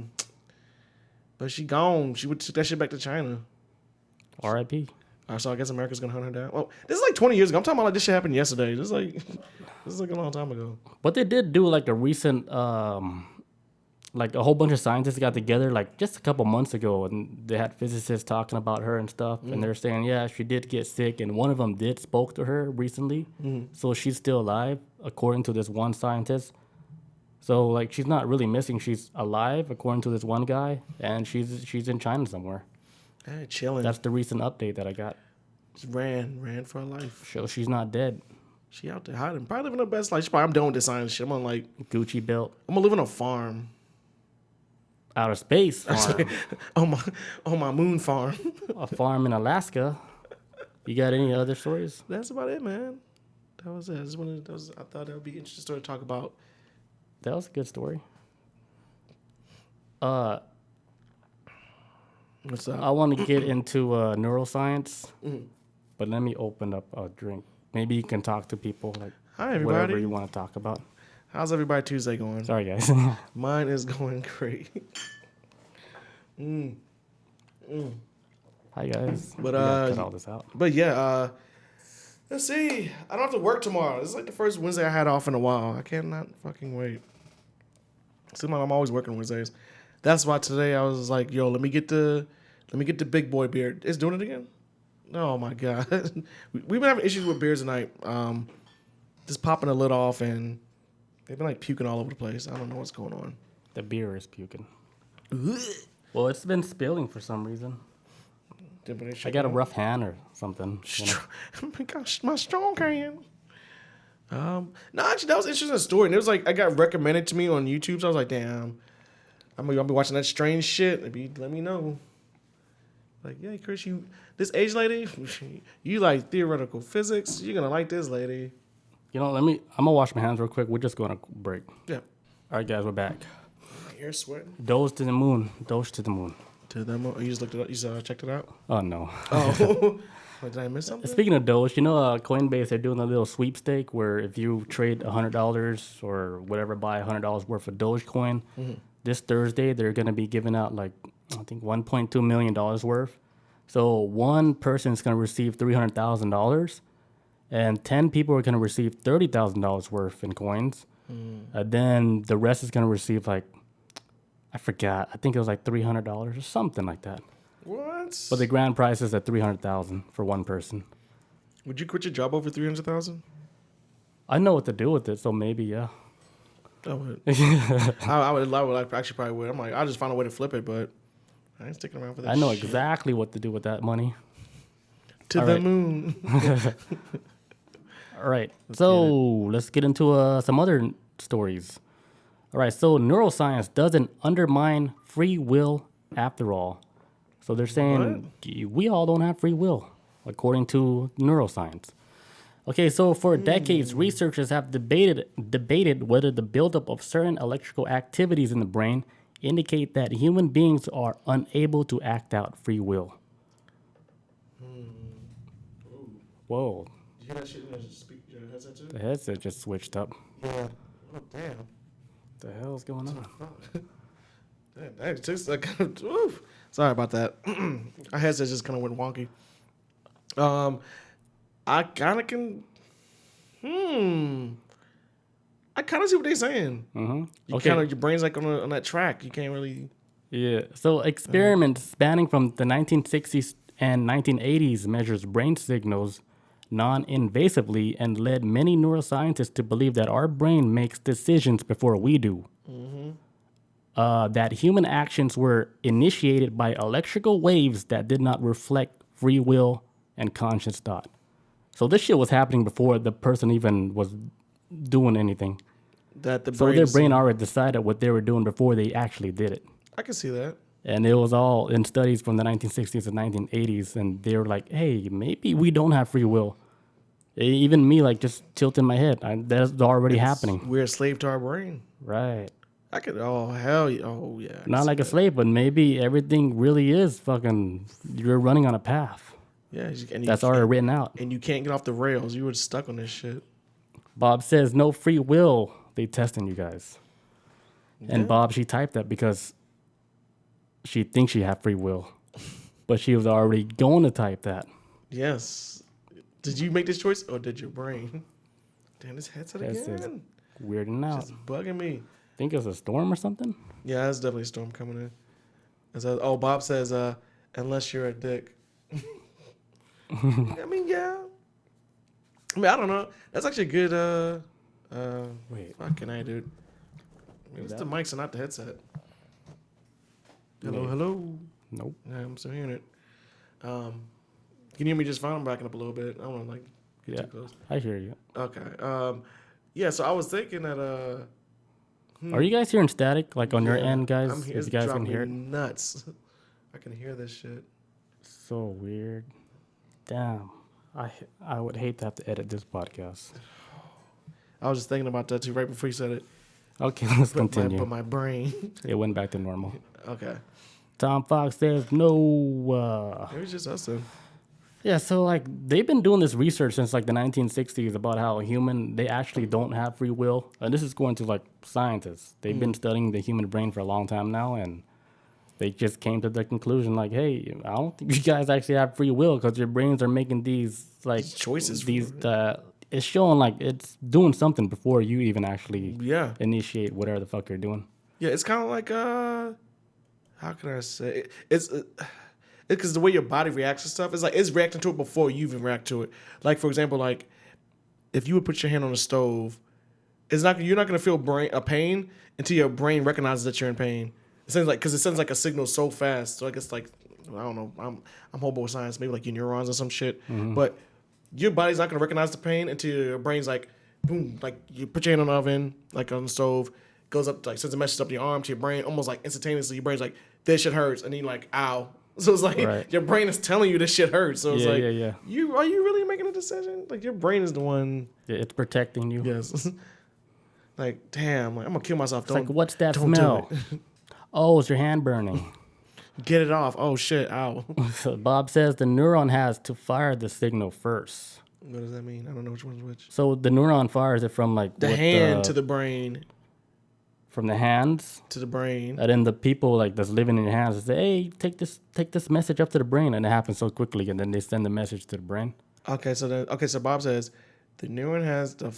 but she gone. She took that shit back to China.
R.I.P.
So I guess America's gonna hunt her down. Well, this is like 20 years ago. I'm talking about like this shit happened yesterday. This is like a long time ago.
But they did do like a recent like a whole bunch of scientists got together like just a couple months ago, and they had physicists talking about her and stuff, and they're saying, yeah, she did get sick, and one of them did spoke to her recently, so she's still alive according to this one scientist. So like she's not really missing, she's alive according to this one guy, and she's in China somewhere.
Hey, chilling.
That's the recent update that I got.
Just ran for her life.
So she's not dead.
She out there hiding, probably living her best life. I'm done with this science shit. I'm on like
Gucci belt.
I'm gonna live on a farm.
Outer space farm.
on my moon farm.
A farm in Alaska. You got any other stories?
That's about it, man. That was it. I thought that would be an interesting story to talk about.
That was a good story.
What's up?
I want to get into neuroscience, but let me open up a drink. Maybe you can talk to people like
hi everybody.
Whatever you want to talk about.
How's everybody Tuesday going?
Sorry, guys.
Mine is going great.
Hi, guys.
But
cut all this out.
But yeah, let's see. I don't have to work tomorrow. This is like the first Wednesday I had off in a while. I cannot fucking wait. Seems like I'm always working Wednesdays. That's why today I was like, yo, let me get the big boy beer. It's doing it again. Oh my god. We've been having issues with beers tonight. Just popping the lid off, and they've been like puking all over the place. I don't know what's going on.
The beer is puking. Well, it's been spilling for some reason. I got a rough hand or something.
Oh my gosh, my strong hand. No, actually, that was an interesting story. And it was like, I got recommended to me on YouTube. So I was like, damn, I'm gonna be watching that strange shit. Let me know. Like, yeah, Chris, you, this age lady, you like theoretical physics. You're gonna like this lady.
You know, I'm gonna wash my hands real quick. We're just going to break.
Yeah.
All right, guys, we're back.
My ear's sweating.
Doge to the moon. Doge to the moon.
To the moon. You just looked it up. You checked it out.
Oh no.
Oh. Wait, did I miss something?
Speaking of Doge, you know, Coinbase, they're doing a little sweepstake where if you trade $100 or whatever, buy $100 worth of Dogecoin, this Thursday they're going to be giving out like, I think $1.2 million worth. So one person is going to receive $300,000, and 10 people are going to receive $30,000 worth in coins. And then the rest is going to receive like, I forgot, I think it was like $300 or something like that.
What?
But the grand prize is at $300,000 for one person.
Would you quit your job over $300,000?
I know what to do with it, so maybe, yeah.
I would. I would actually probably would. I'm like, I'll just find a way to flip it, but I ain't sticking around for that.
I know
shit.
exactly what to do with that money.
To the moon.
All right. So let's get into some other stories. All right, so neuroscience doesn't undermine free will after all. So they're saying we all don't have free will, according to neuroscience. Okay, so for decades, researchers have debated whether the buildup of certain electrical activities in the brain indicate that human beings are unable to act out free will. Whoa.
You hear that shit in your headset too?
The headset just switched up.
Yeah. Oh, damn.
The hell's going on?
Damn, that took like, oof. Sorry about that. Our headset just kind of went wonky. I kind of can. I kind of see what they're saying.
Mm-hmm.
Okay. Your brain's like on that track. You can't really.
Yeah. So experiments spanning from the 1960s and 1980s measures brain signals non-invasively and led many neuroscientists to believe that our brain makes decisions before we do. That human actions were initiated by electrical waves that did not reflect free will and conscious thought. So this shit was happening before the person even was doing anything.
That the
So their brain already decided what they were doing before they actually did it.
I can see that.
And it was all in studies from the 1960s and 1980s. And they were like, hey, maybe we don't have free will. Even me, like, just tilting my head. That's already happening.
We're a slave to our brain.
Right.
I could, oh, hell yeah. Oh, yeah.
Not like a slave, but maybe everything really is fucking, you're running on a path.
Yeah.
That's already written out.
And you can't get off the rails. You were stuck on this shit.
Bob says, no free will. They testing you guys. Yeah. And Bob, she typed that because she thinks she had free will. But she was already going to type that.
Yes. Did you make this choice or did your brain? Damn, this headset again.
Weirding out.
Just bugging me.
Think it's a storm or something?
Yeah, there's definitely a storm coming in. It says, Bob says, unless you're a dick. I mean, yeah. I mean, I don't know. That's actually a good,
wait.
Fucking I, dude. Maybe it's the mics and not the headset. Hello.
Nope.
Yeah, I'm still hearing it. Can you hear me just fine? I'm backing up a little bit. I don't want to, get too close.
I hear you.
Okay. Yeah, so I was thinking that,
Are you guys hearing static, like on your end, guys?
I'm here.
If you guys can hear it?
Nuts. I can hear this shit.
So weird. Damn. I would hate to have to edit this podcast.
I was just thinking about that too right before you said it.
Okay, let's continue.
But my brain.
It went back to normal.
Okay.
Tom Fox says no.
It was just us then.
Yeah, so like they've been doing this research since like the 1960s about how they actually don't have free will. And this is going to like scientists. They've been studying the human brain for a long time now, and they just came to the conclusion like, hey, I don't think you guys actually have free will because your brains are making these like
choices.
It's showing like it's doing something before you even actually
initiate
whatever the fuck you're doing.
Yeah, it's kind of like how can I say it's because the way your body reacts to stuff is like it's reacting to it before you even react to it. Like for example, like if you would put your hand on the stove, you're not gonna feel a pain until your brain recognizes that you're in pain. It sends like because it sends like a signal so fast. So I guess like I don't know. I'm hobo with science, maybe like your neurons or some shit. But your body's not gonna recognize the pain until your brain's like boom, like you put your hand on the oven, like on the stove, goes up like sends a message up to your arm to your brain almost like instantaneously. Your brain's like this shit hurts, and then you're like ow. So it's like your brain is telling you this shit hurts. So it's are you really making a decision? Like your brain is the one.
Yeah, it's protecting you.
Yes. Like damn, like I'm gonna kill myself.
It's like what's that smell? Oh, it's your hand burning.
Get it off. Oh shit, ow.
So Bob says the neuron has to fire the signal first.
What does that mean? I don't know which one's which.
So the neuron fires it from like
the hand to the brain.
From the hands
to the brain,
and then the people like that's living in your hands say, "Hey, take this message up to the brain," and it happens so quickly, and then they send the message to the brain.
So Bob says the neuron has to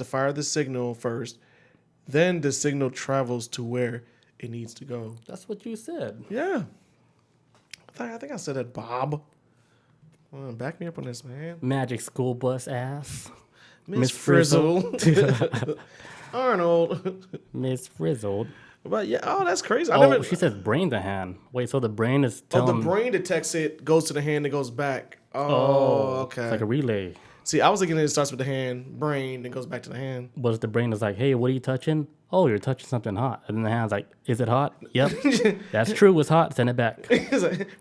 fire the signal first, then the signal travels to where it needs to go.
That's what you said.
Yeah, I think I said that, Bob. Back me up on this, man.
Magic school bus ass,
Miss Frizzle. Arnold.
Miss Frizzled.
But yeah, that's crazy.
She says brain to hand. Wait, so the brain is telling...
the brain detects it, goes to the hand, and goes back. Okay.
It's like a relay.
See, I was thinking it starts with the hand, brain, then goes back to the hand.
But the brain is like, hey, what are you touching? oh, you're touching something hot. And then the hand's like, is it hot? Yep. That's true. It's hot. Send it back.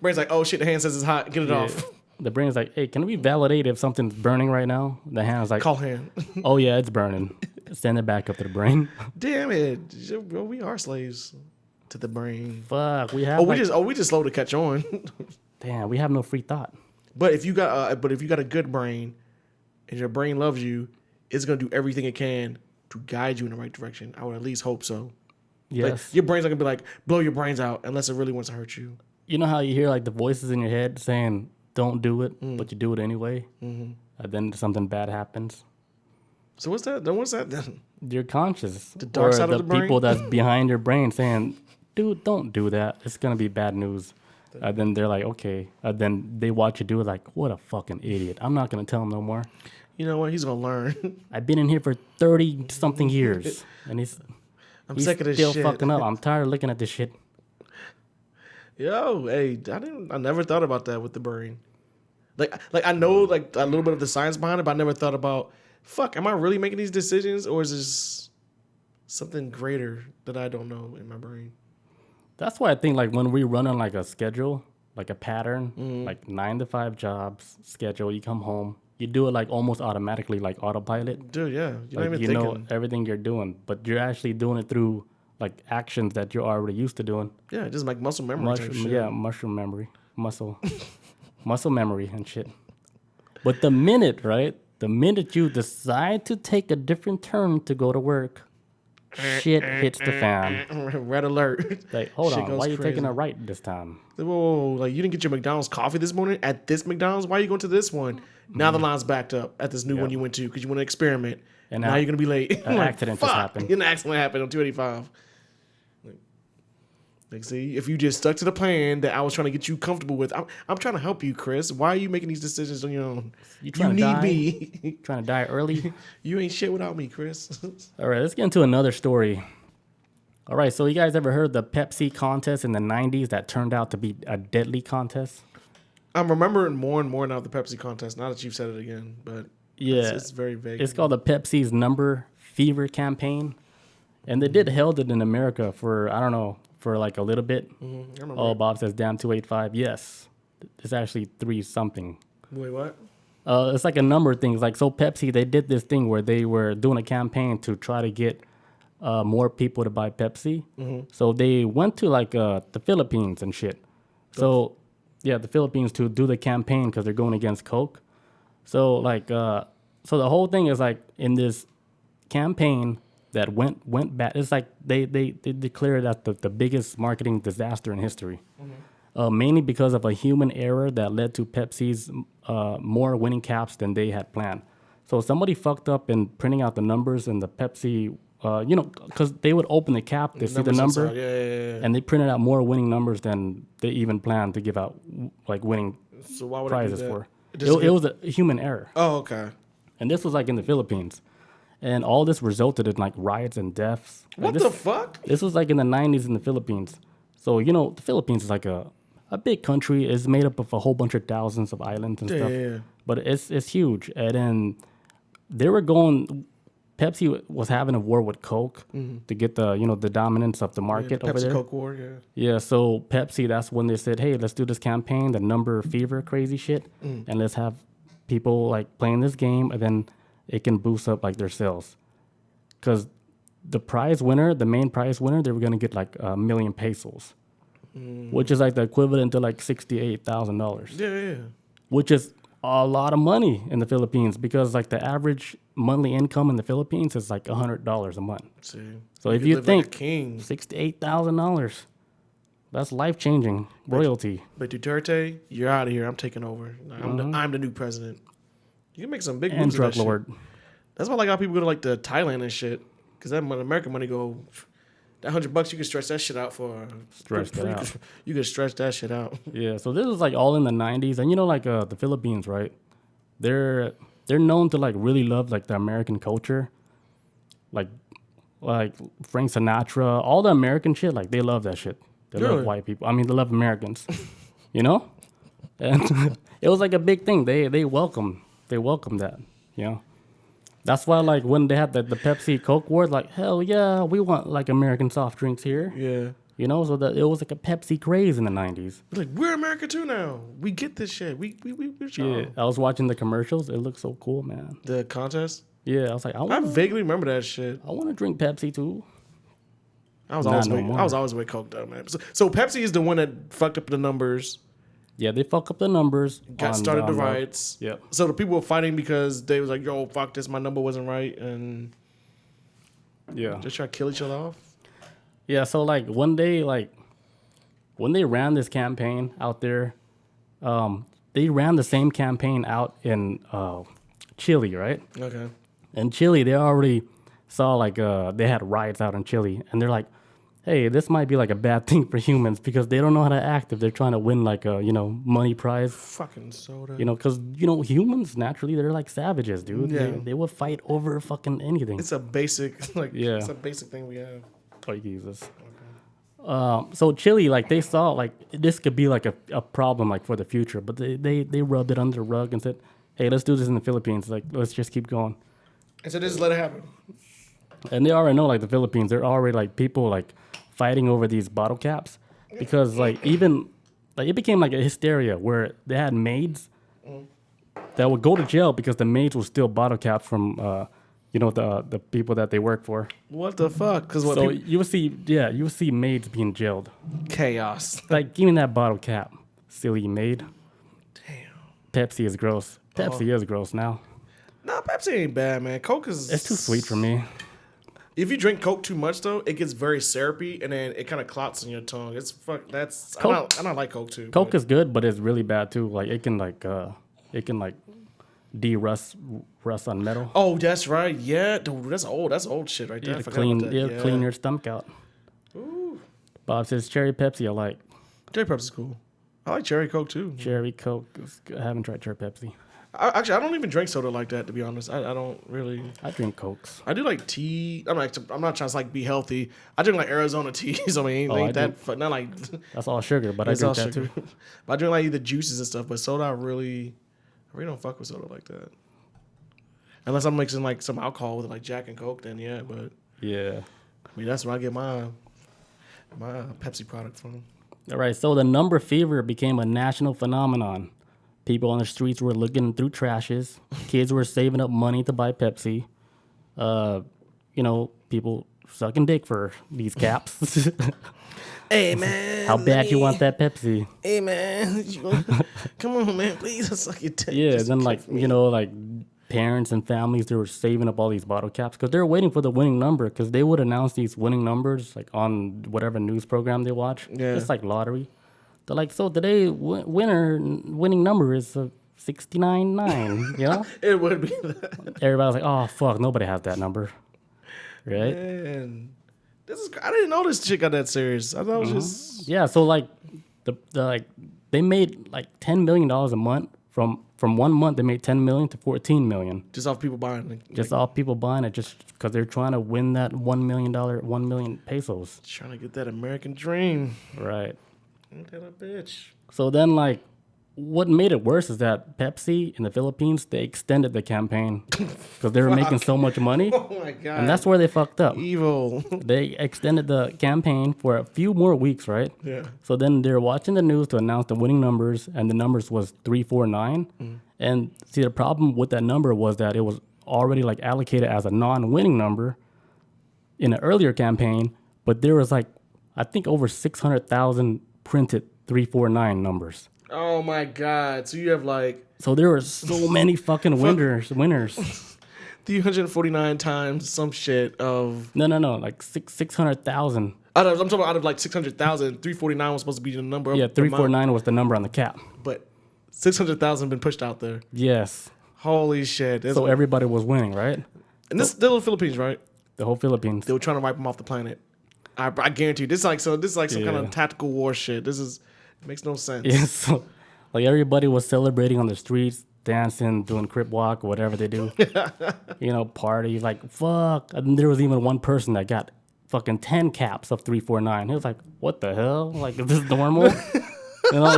Brain's like, oh shit, the hand says it's hot. Get it off.
The brain's like, hey, can we validate if something's burning right now? The hand's like,
call hand.
oh yeah, it's burning. Send it back up to the brain.
Damn it. Well, we are slaves to the brain.
Fuck, we have
we just slow to catch on.
Damn, we have no free thought.
But if you got a good brain and your brain loves you, it's gonna do everything it can to guide you in the right direction. I would at least hope so.
Yes.
Like, your brain's not gonna be like, blow your brains out unless it really wants to hurt you.
You know how you hear like the voices in your head saying, don't do it, but you do it anyway? Mm-hmm. And then something bad happens.
So what's that? Then what's that then?
Your conscious.
The dark side of the brain?
People that's behind your brain saying, dude, don't do that. It's going to be bad news. And then they're like, okay. And then they watch you do it like, what a fucking idiot. I'm not going to tell him no more.
You know what? He's going to learn.
I've been in here for 30-something years. And he's
sick of this
still
shit.
fucking up. I'm tired of looking at this shit.
Yo, hey, I never thought about that with the brain. Like I know like a little bit of the science behind it, but I never thought about, fuck, am I really making these decisions, or is this something greater that I don't know in my brain?
That's why I think like when we run on like a schedule, like a pattern, like 9 to 5 jobs schedule, you come home, you do it like almost automatically, like autopilot.
Dude, yeah,
you're not even thinking. Know everything you're doing, but you're actually doing it through like actions that you're already used to doing.
Yeah, just like muscle memory type shit.
Yeah, mushroom memory, muscle memory and shit. But the minute you decide to take a different turn to go to work, shit hits the fan.
Red alert.
Like, hold on, why are you taking a right this time?
Whoa, like you didn't get your McDonald's coffee this morning at this McDonald's? Why are you going to this one? Now the line's backed up at this new one you went to because you want to experiment. And now you're going to be late.
An accident just happened.
An accident happened on 285. Like, see, if you just stuck to the plan that I was trying to get you comfortable with, I'm trying to help you, Chris. Why are you making these decisions on your own?
You need me. Trying to die early?
You ain't shit without me, Chris.
All right, let's get into another story. All right, so you guys ever heard the Pepsi contest in the 90s that turned out to be a deadly contest? I'm
remembering more and more now the Pepsi contest, now that you've said it again, but
yeah,
it's very vague.
It's called the Pepsi's Number Fever campaign, and they held it in America for, I don't know, for like a little bit. Mm-hmm. Oh, Bob says, damn, 285. Yes. It's actually 3-something.
Wait, what?
It's like a number of things. Like, so Pepsi, they did this thing where they were doing a campaign to try to get more people to buy Pepsi. Mm-hmm. So they went to like the Philippines and shit. So, yeah, the Philippines to do the campaign because they're going against Coke. So, like, so the whole thing is like in this campaign that went bad. It's like they declared that the biggest marketing disaster in history, mainly because of a human error that led to Pepsi's more winning caps than they had planned. So somebody fucked up in printing out the numbers in the Pepsi, because they would open the cap, they see the number, and they printed out more winning numbers than they even planned to give out, like winning prizes for. It was a human error.
Oh, okay.
And this was like in the Philippines. And all this resulted in like riots and deaths.
What the fuck?
This was like in the 90s in the Philippines. So, the Philippines is like a big country. It's made up of a whole bunch of thousands of islands and stuff. Yeah. But it's huge. And then Pepsi was having a war with Coke to get the dominance of the market over there.
Pepsi Coke war, yeah.
Yeah, so Pepsi, that's when they said, hey, let's do this campaign, the Number Fever crazy shit. And let's have people like playing this game, and then it can boost up like their sales, because the main prize winner, they were gonna get like 1 million pesos, which is like the equivalent to like $68,000.
Yeah.
Which is a lot of money in the Philippines, because like the average monthly income in the Philippines is like $100 a month.
See,
so if you think
like
$68,000, that's life changing royalty.
But Duterte, you're out of here. I'm taking over. I'm the new president. You can make some big moves. And drug lord. That's why like how people go to like the Thailand and shit, because that American money go. That $100 you can stretch that shit out for. You can stretch that shit out.
Yeah, so this is like all in the 90s, and like the Philippines, right? They're known to like really love like the American culture, like Frank Sinatra, all the American shit. Like they love that shit. They love white people. I mean, they love Americans, and it was like a big thing. They welcome that, That's why, like, when they had the Pepsi Coke Wars, like, hell yeah, we want, like, American soft drinks here.
Yeah.
You know, so that it was like a Pepsi craze in the 90s.
Like, we're America too now. We get this shit. We're
Yeah, I was watching the commercials. It looked so cool, man.
The contest?
Yeah, I was like,
I vaguely remember that shit.
I want to drink Pepsi too.
I was always with Coke though, man. So Pepsi is the one that fucked up the numbers.
Yeah, they fuck up the numbers.
Started the riots.
Yep.
So the people were fighting because they was like, yo, fuck this, my number wasn't right, and just try to kill each other off.
Yeah, so like one day, like when they ran this campaign out there, they ran the same campaign out in Chile, right?
Okay.
In Chile, they already saw like they had riots out in Chile, and they're like, hey, this might be like a bad thing for humans because they don't know how to act if they're trying to win like a money prize.
Fucking soda.
Because humans naturally they're like savages, dude. Yeah. They would fight over fucking anything.
It's a basic it's a basic thing we have.
Oh Jesus. Okay. So Chile, like they saw like this could be like a problem like for the future, but they rubbed it under the rug and said, hey, let's do this in the Philippines. Like let's just keep going.
And so just let it happen.
And they already know like the Philippines, they're already like people like fighting over these bottle caps because like even like it became like a hysteria where they had maids that would go to jail because the maids would steal bottle caps from the people that they work for.
What the fuck? Because
you would see maids being jailed.
Chaos.
Like give me that bottle cap, silly maid.
Damn.
Pepsi is gross. Pepsi is gross now.
Nah, Pepsi ain't bad, man. Coke is.
It's too sweet for me.
If you drink Coke too much, though, it gets very syrupy, and then it kind of clots in your tongue. It's fuck. That's Coke, I don't like Coke too.
Coke is good, but it's really bad too. Like it can de-rust on metal.
Oh, that's right. Yeah, dude, that's old shit right there.
Clean your stomach out.
Ooh.
Bob says cherry Pepsi. I like.
Cherry Pepsi's cool. I like cherry Coke too.
Cherry Coke. I haven't tried cherry Pepsi.
I don't even drink soda like that, to be honest. I don't really.
I drink Cokes.
I do like tea. I'm not trying to like be healthy. I drink like Arizona teas. I mean, not like.
That's all sugar, but I drink that too.
But I drink like the juices and stuff. But soda, I really don't fuck with soda like that. Unless I'm mixing like some alcohol with like Jack and Coke, then yeah. But
yeah,
I mean that's where I get my Pepsi product from.
All right, so the number fever became a national phenomenon. People on the streets were looking through trashes. Kids were saving up money to buy Pepsi. People sucking dick for these caps.
Hey, man.
How bad you want that Pepsi?
Hey, man. Come on, man. Please, I'll suck your dick.
Yeah, then like parents and families, they were saving up all these bottle caps because they were waiting for the winning number because they would announce these winning numbers like on whatever news program they watch. Yeah. It's like lottery. They're like, so today winning number is 69.9, you know?
It would be that.
Everybody's like, oh, fuck, nobody has that number. Right?
Man. I didn't know this shit got that serious. I thought it was just...
Yeah, so like, they made like $10 million a month. From 1 month, they made $10 million to $14 million.
Just off people buying it.
Off people buying it just because they're trying to win that $1 million pesos.
Trying to get that American dream.
Right.
Ain't that a bitch?
So then, like, what made it worse is that Pepsi in the Philippines, they extended the campaign because they were making so much money.
Oh, my God.
And that's where they fucked up.
Evil.
They extended the campaign for a few more weeks, right?
Yeah.
So then they're watching the news to announce the winning numbers, and the numbers was 349. Mm. And see, the problem with that number was that it was already, like, allocated as a non-winning number in an earlier campaign, but there was, like, I think over 600,000 printed 349 numbers.
Oh my God! So you have like...
So there were so many fucking winners.
349 times some shit of...
No, like 600,000.
I'm talking about out of like 600,000, 349 was supposed to be the number.
Yeah, 349 was the number on the cap.
But 600,000 been pushed out there.
Yes.
Holy shit.
So everybody was winning, right?
And this is still the Philippines, right?
The whole Philippines.
They were trying to wipe them off the planet. I guarantee you. This is like some kind of tactical war shit. It makes no sense.
Yeah, so like everybody was celebrating on the streets, dancing, doing crip walk, whatever they do. Party, like fuck. And there was even one person that got fucking 10 caps of 349. He was like, what the hell? Like, is this normal?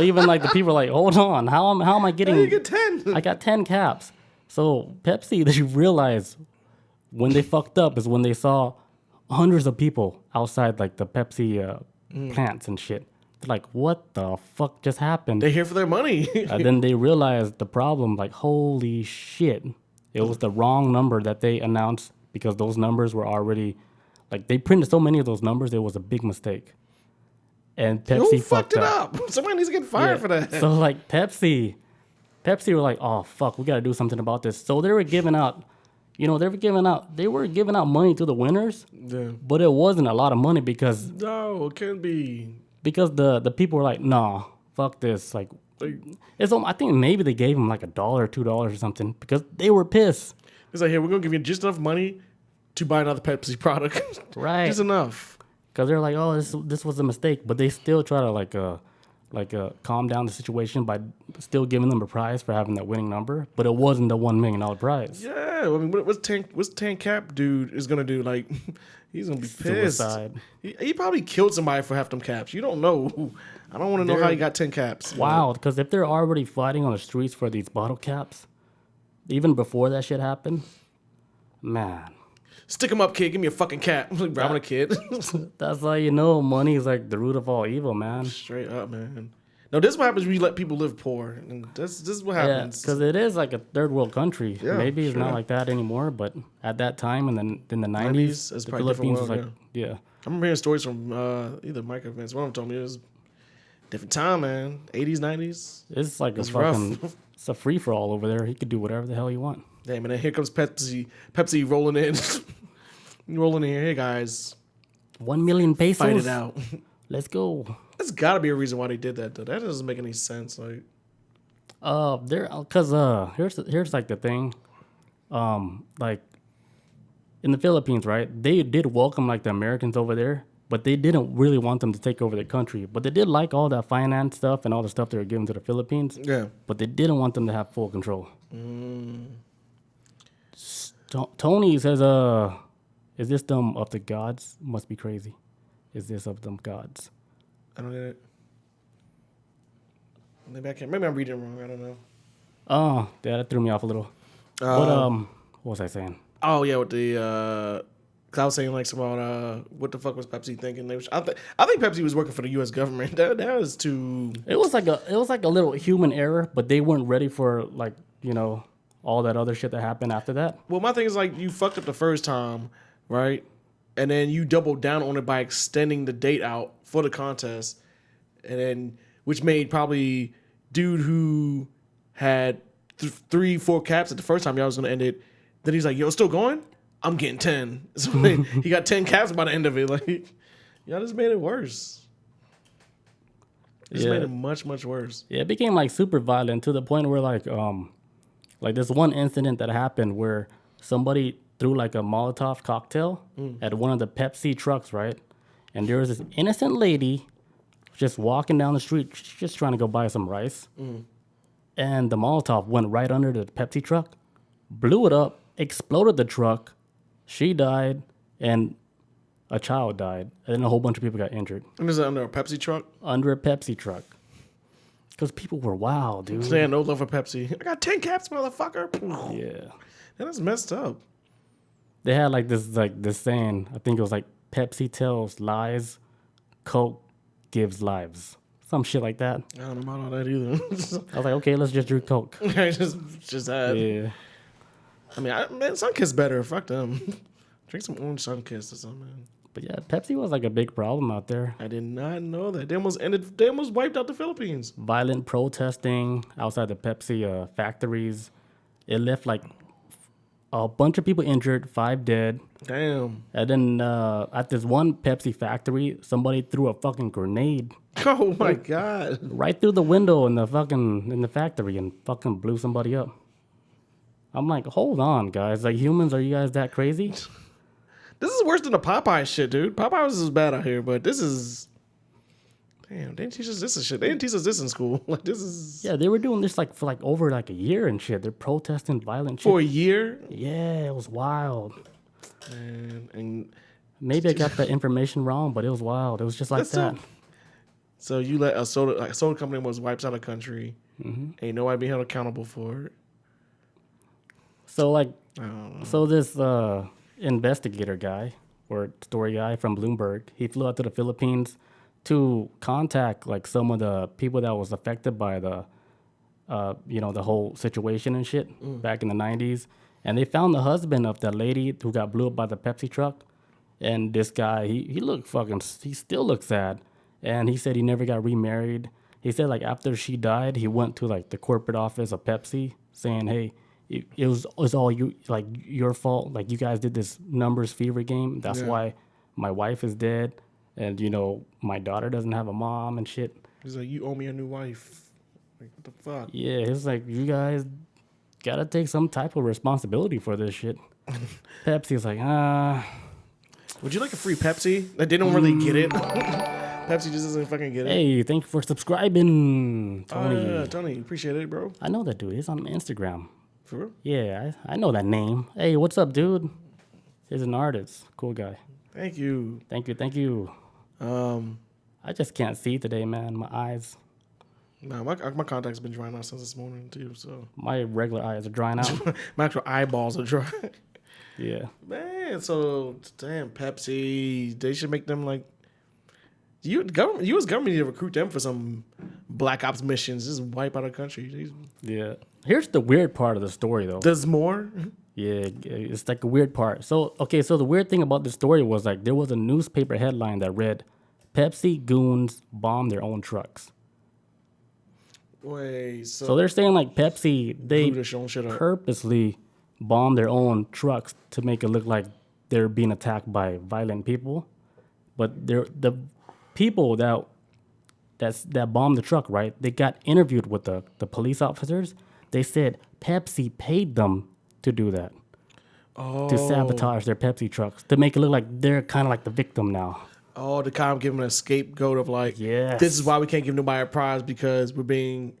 Even like the people were like, hold on, how am I getting...
How you get 10?
I got 10 caps. So Pepsi, they realized when they fucked up is when they saw hundreds of people outside like the Pepsi plants and shit. They're like, what the fuck just happened?
They're here for their money.
And then they realized the problem, like, holy shit. It was the wrong number that they announced because those numbers were already, like, they printed so many of those numbers, it was a big mistake. And Pepsi
Who fucked it up? Somebody needs to get fired for that.
So, like, Pepsi were like, oh, fuck, we got to do something about this. So they were giving out, they were giving out money to the winners, but it wasn't a lot of money because...
No, it can't be.
Because the people were like, nah, fuck this. Like, I think maybe they gave them like $1 or $2 or something because they were pissed.
It's like, here, we're going to give you just enough money to buy another Pepsi product.
Right.
Just enough.
Because they're like, oh, this was a mistake. But they still try to calm down the situation by still giving them a prize for having that winning number. But it wasn't the $1 million prize.
Yeah. I mean, what's Tank Cap dude is going to do? Like, he's going to be pissed.
Suicide.
He probably killed somebody for half them caps. You don't know. I don't want to know how he got 10 caps.
Wow. Because if they're already fighting on the streets for these bottle caps, even before that shit happened, man.
Stick him up, kid. Give me a fucking cap. I'm like grabbing a kid.
That's how you know money is like the root of all evil, man.
Straight up, man. No, this is what happens when you let people live poor. And this is what happens.
Yeah, because it is like a third world country.
Yeah,
maybe it's not like that anymore, but at that time and then in the 90s,
it's
the
probably
Philippines was
world,
like, yeah.
I remember hearing stories from either Mike or Vince. One of them told me it was a different time, man. 80s, 90s.
It's like
It's
a fucking, it's a free for all over there. He could do whatever the hell you want.
Damn, and then here comes Pepsi rolling in. Rolling in here. Hey, guys.
1 million pesos.
Fight it out.
Let's go.
There's got to be a reason why they did that, though. That doesn't make any sense. Like,
here's like the thing, like in the Philippines, right? They did welcome like the Americans over there, but they didn't really want them to take over their country. But they did like all that finance stuff and all the stuff they were giving to the Philippines.
yeah.
But they didn't want them to have full control. Tony says, is this them of the gods? Must be crazy. Is this of them gods?
I don't get it. Maybe I'm reading it wrong. I don't know.
Oh, yeah, that threw me off a little. But what was I saying?
Oh yeah, with the cause I was saying like about what the fuck was Pepsi thinking? I think Pepsi was working for the U.S. government. That was too.
It was like a little human error, but they weren't ready for like all that other shit that happened after that.
Well, my thing is like you fucked up the first time, right? And then you doubled down on it by extending the date out for the contest, and then which made probably dude who had 3-4 caps at the first time y'all was gonna end it. Then he's like, "Yo, still going? I'm getting 10." So he got 10 caps by the end of it. Like, y'all just made it worse. It just made it much, much worse.
Yeah, it became like super violent to the point where like this one incident that happened where somebody threw like a Molotov cocktail at one of the Pepsi trucks, right? And there was this innocent lady just walking down the street, just trying to go buy some rice. And the Molotov went right under the Pepsi truck, blew it up, exploded the truck. She died, and a child died. And then a whole bunch of people got injured.
And is it under a Pepsi truck?
Under a Pepsi truck. Because people were wild, dude.
They had no love for Pepsi. I got 10 caps, motherfucker.
Yeah.
That's messed up.
They had like this saying, I think it was like Pepsi tells lies, Coke gives lives. Some shit like that.
I don't know about all that either.
I was like, okay, let's just drink Coke.
just that.
Yeah.
I mean, Sunkist better. Fuck them. Drink some orange Sunkist or something.
But yeah, Pepsi was like a big problem out there.
I did not know that. They almost wiped out the Philippines.
Violent protesting outside the Pepsi factories. It left like a bunch of people injured, 5 dead.
Damn.
And then at this one Pepsi factory, somebody threw a fucking grenade.
Oh my God.
Right through the window in the factory and fucking blew somebody up. I'm like, hold on, guys. Like, humans, are you guys that crazy?
This is worse than the Popeye shit, dude. Popeye was bad out here, but this is... Damn, they didn't teach us this and shit. They didn't teach us this in school. Like, this is...
Yeah, they were doing this like for like over like a year and shit. They're protesting violent shit.
For a year?
Yeah, it was wild.
And
maybe I got the information wrong, but it was wild. It was just like that.
So you let a soda company was wipes out a country. Ain't nobody being held accountable for it.
So like, so this investigator guy or story guy from Bloomberg. He flew out to the Philippines to contact like some of the people that was affected by the the whole situation and shit back in the 90s. And they found the husband of that lady who got blew up by the Pepsi truck. And this guy, he looked he still looks sad. And he said he never got remarried. He said like after she died, he went to like the corporate office of Pepsi saying, hey, it was all you, like your fault. Like you guys did this numbers fever game. That's why my wife is dead. And, my daughter doesn't have a mom and shit.
He's like, you owe me a new wife. Like, what the fuck?
Yeah, it's like, you guys gotta take some type of responsibility for this shit. Pepsi's like,
Would you like a free Pepsi? Like, they don't really get it. Pepsi just doesn't fucking get it.
Hey, thank you for subscribing, Tony.
Tony, appreciate it, bro.
I know that dude. He's on Instagram.
For real?
Yeah, I know that name. Hey, what's up, dude? He's an artist. Cool guy.
Thank you.
Thank you. I just can't see today, man. My eyes.
Nah, my contacts been drying out since this morning too. So
my regular eyes are drying out.
My actual eyeballs are dry.
Yeah.
Man, so damn Pepsi, they should make them like U.S. government need to recruit them for some black ops missions. Just wipe out a country.
Yeah. Here's the weird part of the story, though.
There's more.
Yeah, it's like a weird part. So the weird thing about the story was like there was a newspaper headline that read, "Pepsi goons bomb their own trucks."
Wait,
so they're saying like Pepsi, they purposely bomb their own trucks to make it look like they're being attacked by violent people, but the people that bombed the truck, right? They got interviewed with the police officers. They said Pepsi paid them to do that, to sabotage their Pepsi trucks, to make it look like they're kind of like the victim now.
Oh, to kind of give them a scapegoat of like,
yes,
this is why we can't give nobody a prize because we're being,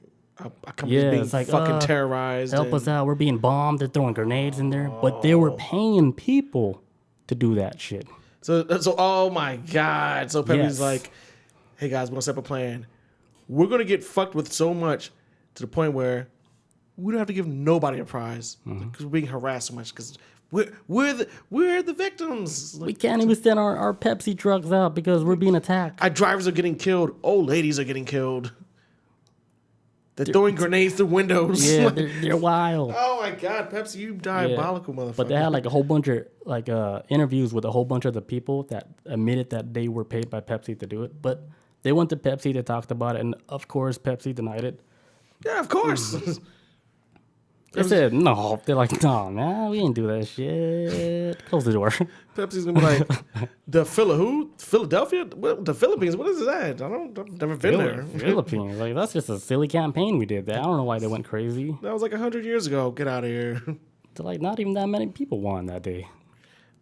being like, fucking terrorized.
Help us out. We're being bombed. They're throwing grenades in there. But they were paying people to do that shit.
So oh my God. So Pepsi's like, hey guys, we're going to set up a plan. We're going to get fucked with so much to the point where we don't have to give nobody a prize because we're being harassed so much because we're the victims.
Like, we can't even send our Pepsi trucks out because we're being attacked.
Our drivers are getting killed. Old ladies are getting killed. They're throwing grenades through windows.
Yeah, they're wild.
Oh my God, Pepsi, you diabolical motherfucker.
But they had like a whole bunch of like interviews with a whole bunch of the people that admitted that they were paid by Pepsi to do it. But they went to Pepsi, they talked about it, and of course Pepsi denied it.
Yeah, of course.
They said no. They're like, no, man, we ain't do that shit. Close the door.
Pepsi's gonna be like, Philadelphia? The Philippines? What is that? I've never been there.
Philippines, like that's just a silly campaign we did. That I don't know why they went crazy.
That was like 100 years ago. Get out of here.
So like, not even that many people won that day.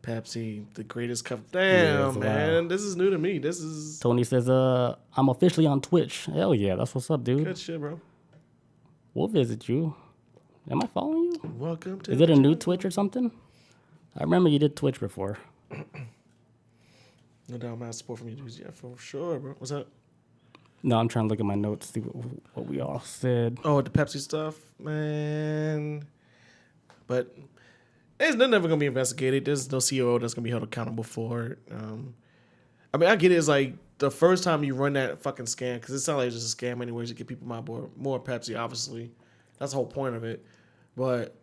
Pepsi, the greatest cup. Damn, man, this is new to me. This is.
Tony says, I'm officially on Twitch. Hell yeah, that's what's up, dude.
Good shit, bro.
We'll visit you. Am I following you?
Welcome to.
Is it a new Twitch or something? I remember you did Twitch before.
No doubt, man. Support from you dudes. Yeah, for sure, bro. What's up?
No, I'm trying to look at my notes, see what we all said.
Oh, the Pepsi stuff, man. But they're never gonna be investigated. There's no COO that's gonna be held accountable for it. I mean, I get it. It's like the first time you run that fucking scam, because it sounds like it's just a scam anyways to get people on board. More Pepsi, obviously. That's the whole point of it. But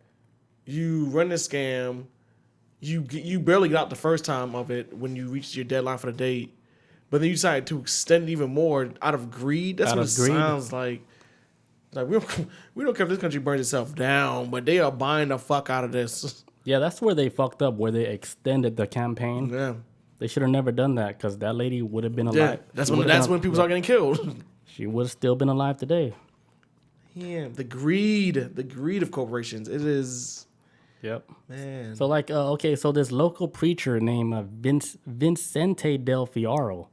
you run this scam, you barely got out the first time of it when you reached your deadline for the date, but then you decided to extend it even more out of greed. That's what it sounds like. Like we don't care if this country burns itself down, but they are buying the fuck out of this.
Yeah, that's where they fucked up, where they extended the campaign.
Yeah.
They should have never done that because that lady would have been alive.
Yeah, that's when people start getting killed.
She would have still been alive today.
Yeah, the greed of corporations. It is.
Yep.
Man.
So like, so this local preacher named Vincente Del Fiaro,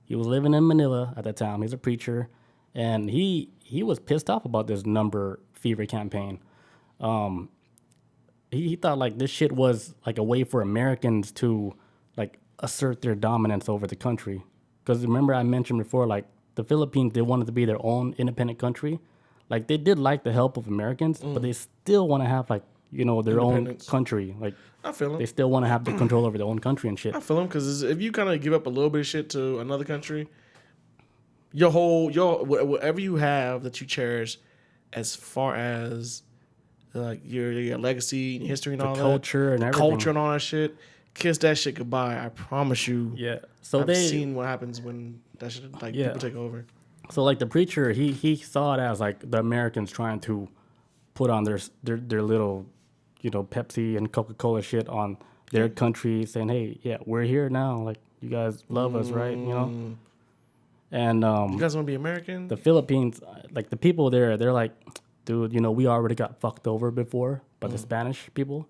he was living in Manila at the time. He's a preacher, and he was pissed off about this number fever campaign. He thought like this shit was like a way for Americans to like assert their dominance over the country. Because remember I mentioned before, like the Philippines, they wanted to be their own independent country. Like they did like the help of Americans, but they still want to have like their own country. Like,
I feel them.
They still want to have the control over their own country and shit.
I feel them because if you kind of give up a little bit of shit to another country, your whatever you have that you cherish, as far as like your legacy and history and all that,
culture and everything,
culture and all that shit, kiss that shit goodbye. I promise you.
Yeah. So
I've seen what happens when that shit people take over.
So like the preacher, he saw it as like the Americans trying to put on their little, Pepsi and Coca-Cola shit on their country, saying, hey, yeah, we're here now. Like, you guys love us, right? And
you guys want to be American?
The Philippines, like the people there, they're like, dude, we already got fucked over before by the Spanish people.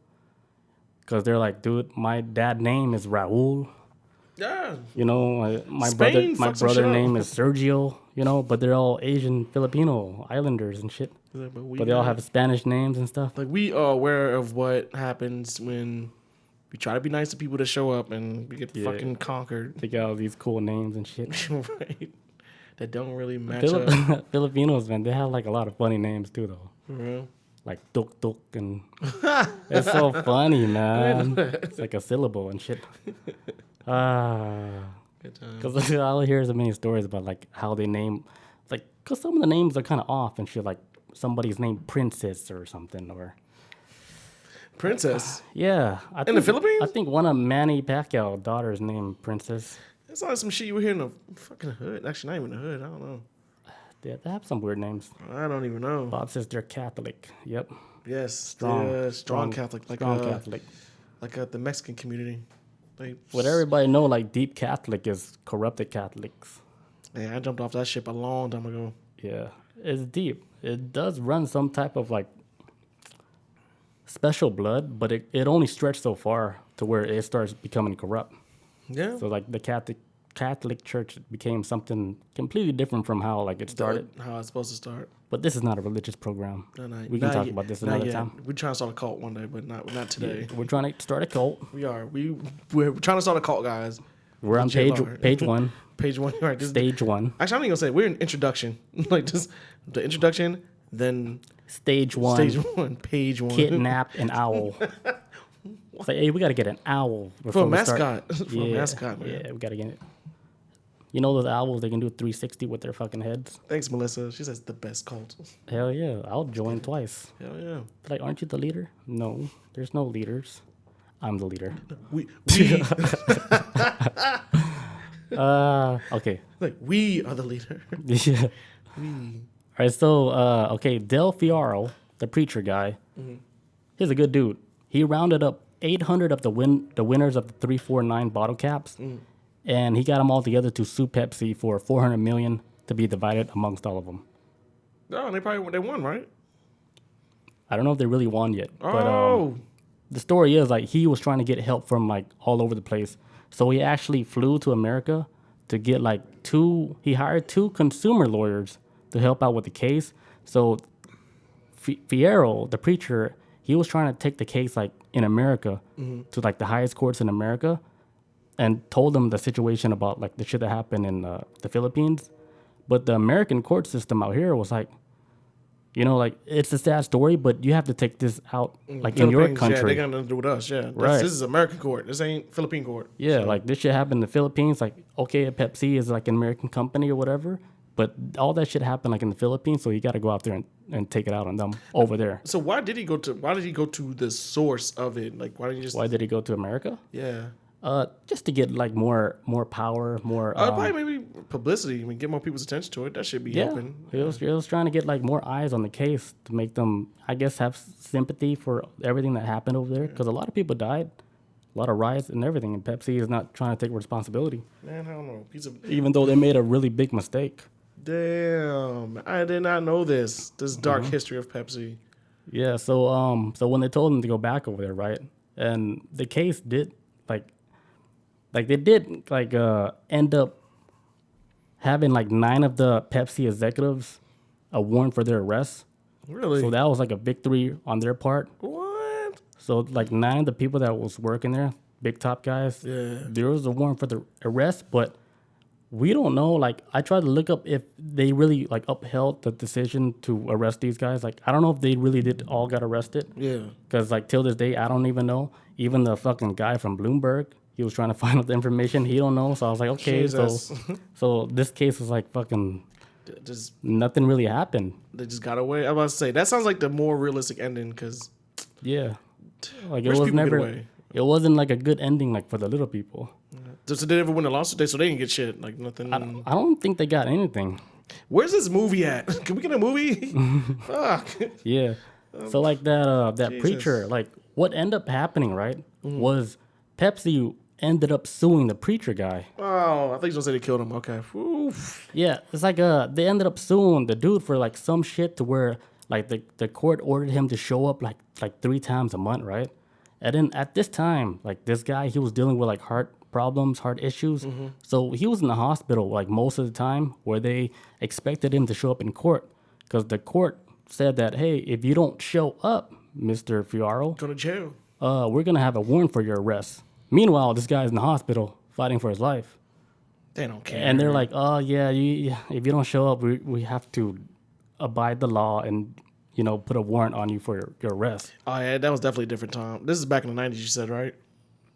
Because they're like, dude, my dad name is Raul.
Yeah.
My brother name is Sergio, but they're all Asian Filipino islanders and shit. But they all have Spanish names and stuff.
Like, we are aware of what happens when we try to be nice to people that show up and we get fucking conquered.
They got all these cool names and shit.
Right. That don't really match up.
Filipinos, man, they have like a lot of funny names too, though.
For real?
Like tuk tuk and it's so funny, man. It's like a syllable and shit. Because all I hear is many stories about like how they name, like, because some of the names are kind of off and shit. Like somebody's named Princess or something, or
Princess.
Yeah,
in the Philippines.
I think one of Manny Pacquiao's daughters named Princess.
It's like some shit you would hear in the fucking hood. Actually, not even the hood. I don't know.
Yeah, they have some weird names.
I don't even know.
Bob says they're Catholic. Yep.
Yes. Strong Catholic. Like Catholic. Like the Mexican community.
What everybody know, like deep Catholic is corrupted Catholics.
Yeah, I jumped off that ship a long time ago.
Yeah, it's deep. It does run some type of like special blood, but it only stretched so far to where it starts becoming corrupt.
Yeah.
So like the Catholic Church became something completely different from how like it started.
How it's supposed to start.
But this is not a religious program.
No,
we can talk about this another time.
We're trying to start a cult one day, but not today.
Yeah, we're trying to start a cult.
We are. We're trying to start a cult, guys.
We're on page one.
Page one. Right.
Stage one.
Actually, I'm not even gonna say we're in introduction. Like just the introduction, then
Stage one.
Stage one. Page one.
Kidnap an owl. It's like, hey, we gotta get an owl
for a mascot. For a mascot, man.
Yeah, we gotta get it. You know those owls, they can do 360 with their fucking heads.
Thanks, Melissa. She says the best cult.
Hell yeah, I'll join twice.
Hell yeah.
Like, aren't you the leader? No, there's no leaders. I'm the leader.
We
okay.
Like, we are the leader.
Yeah. All right, so, okay, Del Fiaro, the preacher guy, he's a good dude. He rounded up 800 of the winners of the 349 bottle caps, and he got them all together to sue Pepsi for $400 million to be divided amongst all of them.
Oh, they won, right?
I don't know if they really won yet.
Oh.
But the story is like he was trying to get help from like all over the place. So he actually flew to America to get like he hired 2 consumer lawyers to help out with the case. So Fierro, the preacher, he was trying to take the case like in America to like the highest courts in America, and told them the situation about like the shit that happened in the Philippines. But the American court system out here was like, like it's a sad story, but you have to take this out like in your country.
Yeah, they got nothing to do with us. Yeah,
right.
This is American court. This ain't Philippine court.
Yeah, so. Like this shit happened in the Philippines. Like, okay, Pepsi is like an American company or whatever, but all that shit happened like in the Philippines. So you got to go out there and take it out on them over there.
So why did he go to the source of it? Like, why did
he go to America?
Yeah.
Just to get like more power, more.
Probably maybe publicity. I mean, get more people's attention to it. That should be helping.
He was trying to get like more eyes on the case to make them, I guess, have sympathy for everything that happened over there. Because a lot of people died, a lot of riots and everything, and Pepsi is not trying to take responsibility.
Man, I don't know.
Even though they made a really big mistake.
Damn, I did not know this dark history of Pepsi.
Yeah. So when they told him to go back over there, right, and the case did end up having like 9 of the Pepsi executives a warrant for their arrest.
Really?
So that was like a victory on their part.
What?
So like 9 of the people that was working there, big top guys, there was a warrant for the arrest, but We don't know. Like, I tried to look up if they really like upheld the decision to arrest these guys. Like, I don't know if they really did all got arrested.
Yeah.
Because like till this day, I don't even know. Even the fucking guy from Bloomberg, he was trying to find out the information. He don't know. So I was like, okay,
Jesus.
so this case was like fucking
Just
nothing really happened.
they just got away. I was about to say that sounds like the more realistic ending because
Yeah, like it
rich
was
people get
never.
away.
It wasn't like a good ending like for the little people.
So they never win a lawsuit, so they didn't get shit. Like nothing.
I don't think they got anything.
Where's this movie at? Can we get a movie? Fuck.
Yeah. So like that
Jesus.
preacher, like what ended up happening, right? Was Pepsi ended up suing the preacher guy.
Oh, I think you gonna say they killed him. Okay. Oof.
Yeah, it's like they ended up suing the dude for like some shit to where like the court ordered him to show up like 3 times a month, right? And then at this time, like this guy, he was dealing with like heart problems, heart issues. So he was in the hospital like most of the time where they expected him to show up in court because the court said that, hey, if you don't show up, Mr. Fiaro,
Go to jail.
we're going to have a warrant for your arrest. Meanwhile, this guy's in the hospital fighting for his life.
They don't care.
And they're like, oh, yeah, if you don't show up, we have to abide the law and, put a warrant on you for your arrest.
Oh yeah, that was definitely a different time. This is back in the 90s, you said, right?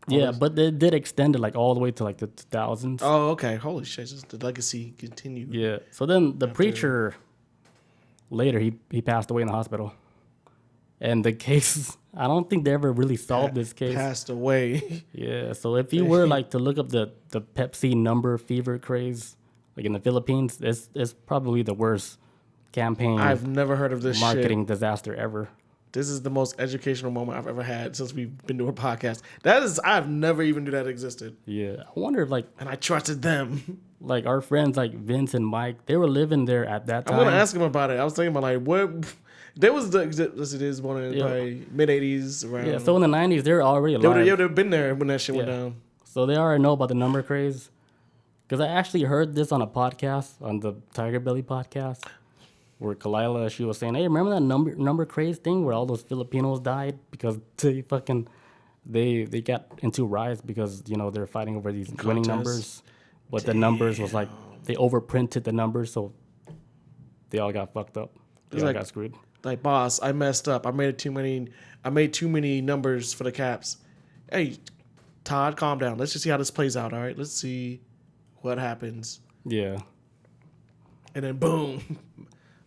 Yeah, but they did extend it like all the way to like the 2000s.
Oh, okay. Holy shit, just the legacy continued.
Yeah. So then the preacher later he passed away in the hospital. And the case, I don't think they ever really solved this case.
Passed away.
Yeah. So if you were like to look up the Pepsi Number Fever craze, like in the Philippines, it's probably the worst campaign.
I've never heard of this
marketing
shit.
disaster ever.
This is the most educational moment I've ever had since we've been doing a podcast. I've never even knew that existed.
Yeah. I wonder if like
And I trusted them.
like our friends like Vince and Mike, they were living there at that time.
I'm gonna ask them about it. I was thinking about like what there was this is one in probably mid 80s around.
Yeah, so in the 90s, they were already alive.
They've been there when that shit went down.
So they already know about the number craze. Because I actually heard this on a podcast, on the Tiger Belly podcast, where Kalila, she was saying, hey, remember that number craze thing where all those Filipinos died because they got into riots because, they're fighting over these winning numbers. But the numbers was like, they overprinted the numbers, so they all got fucked up. They all got screwed.
Like, boss, I messed up. I made too many numbers for the Caps. Hey, Todd, calm down. Let's just see how this plays out, all right? Let's see what happens.
Yeah.
And then boom.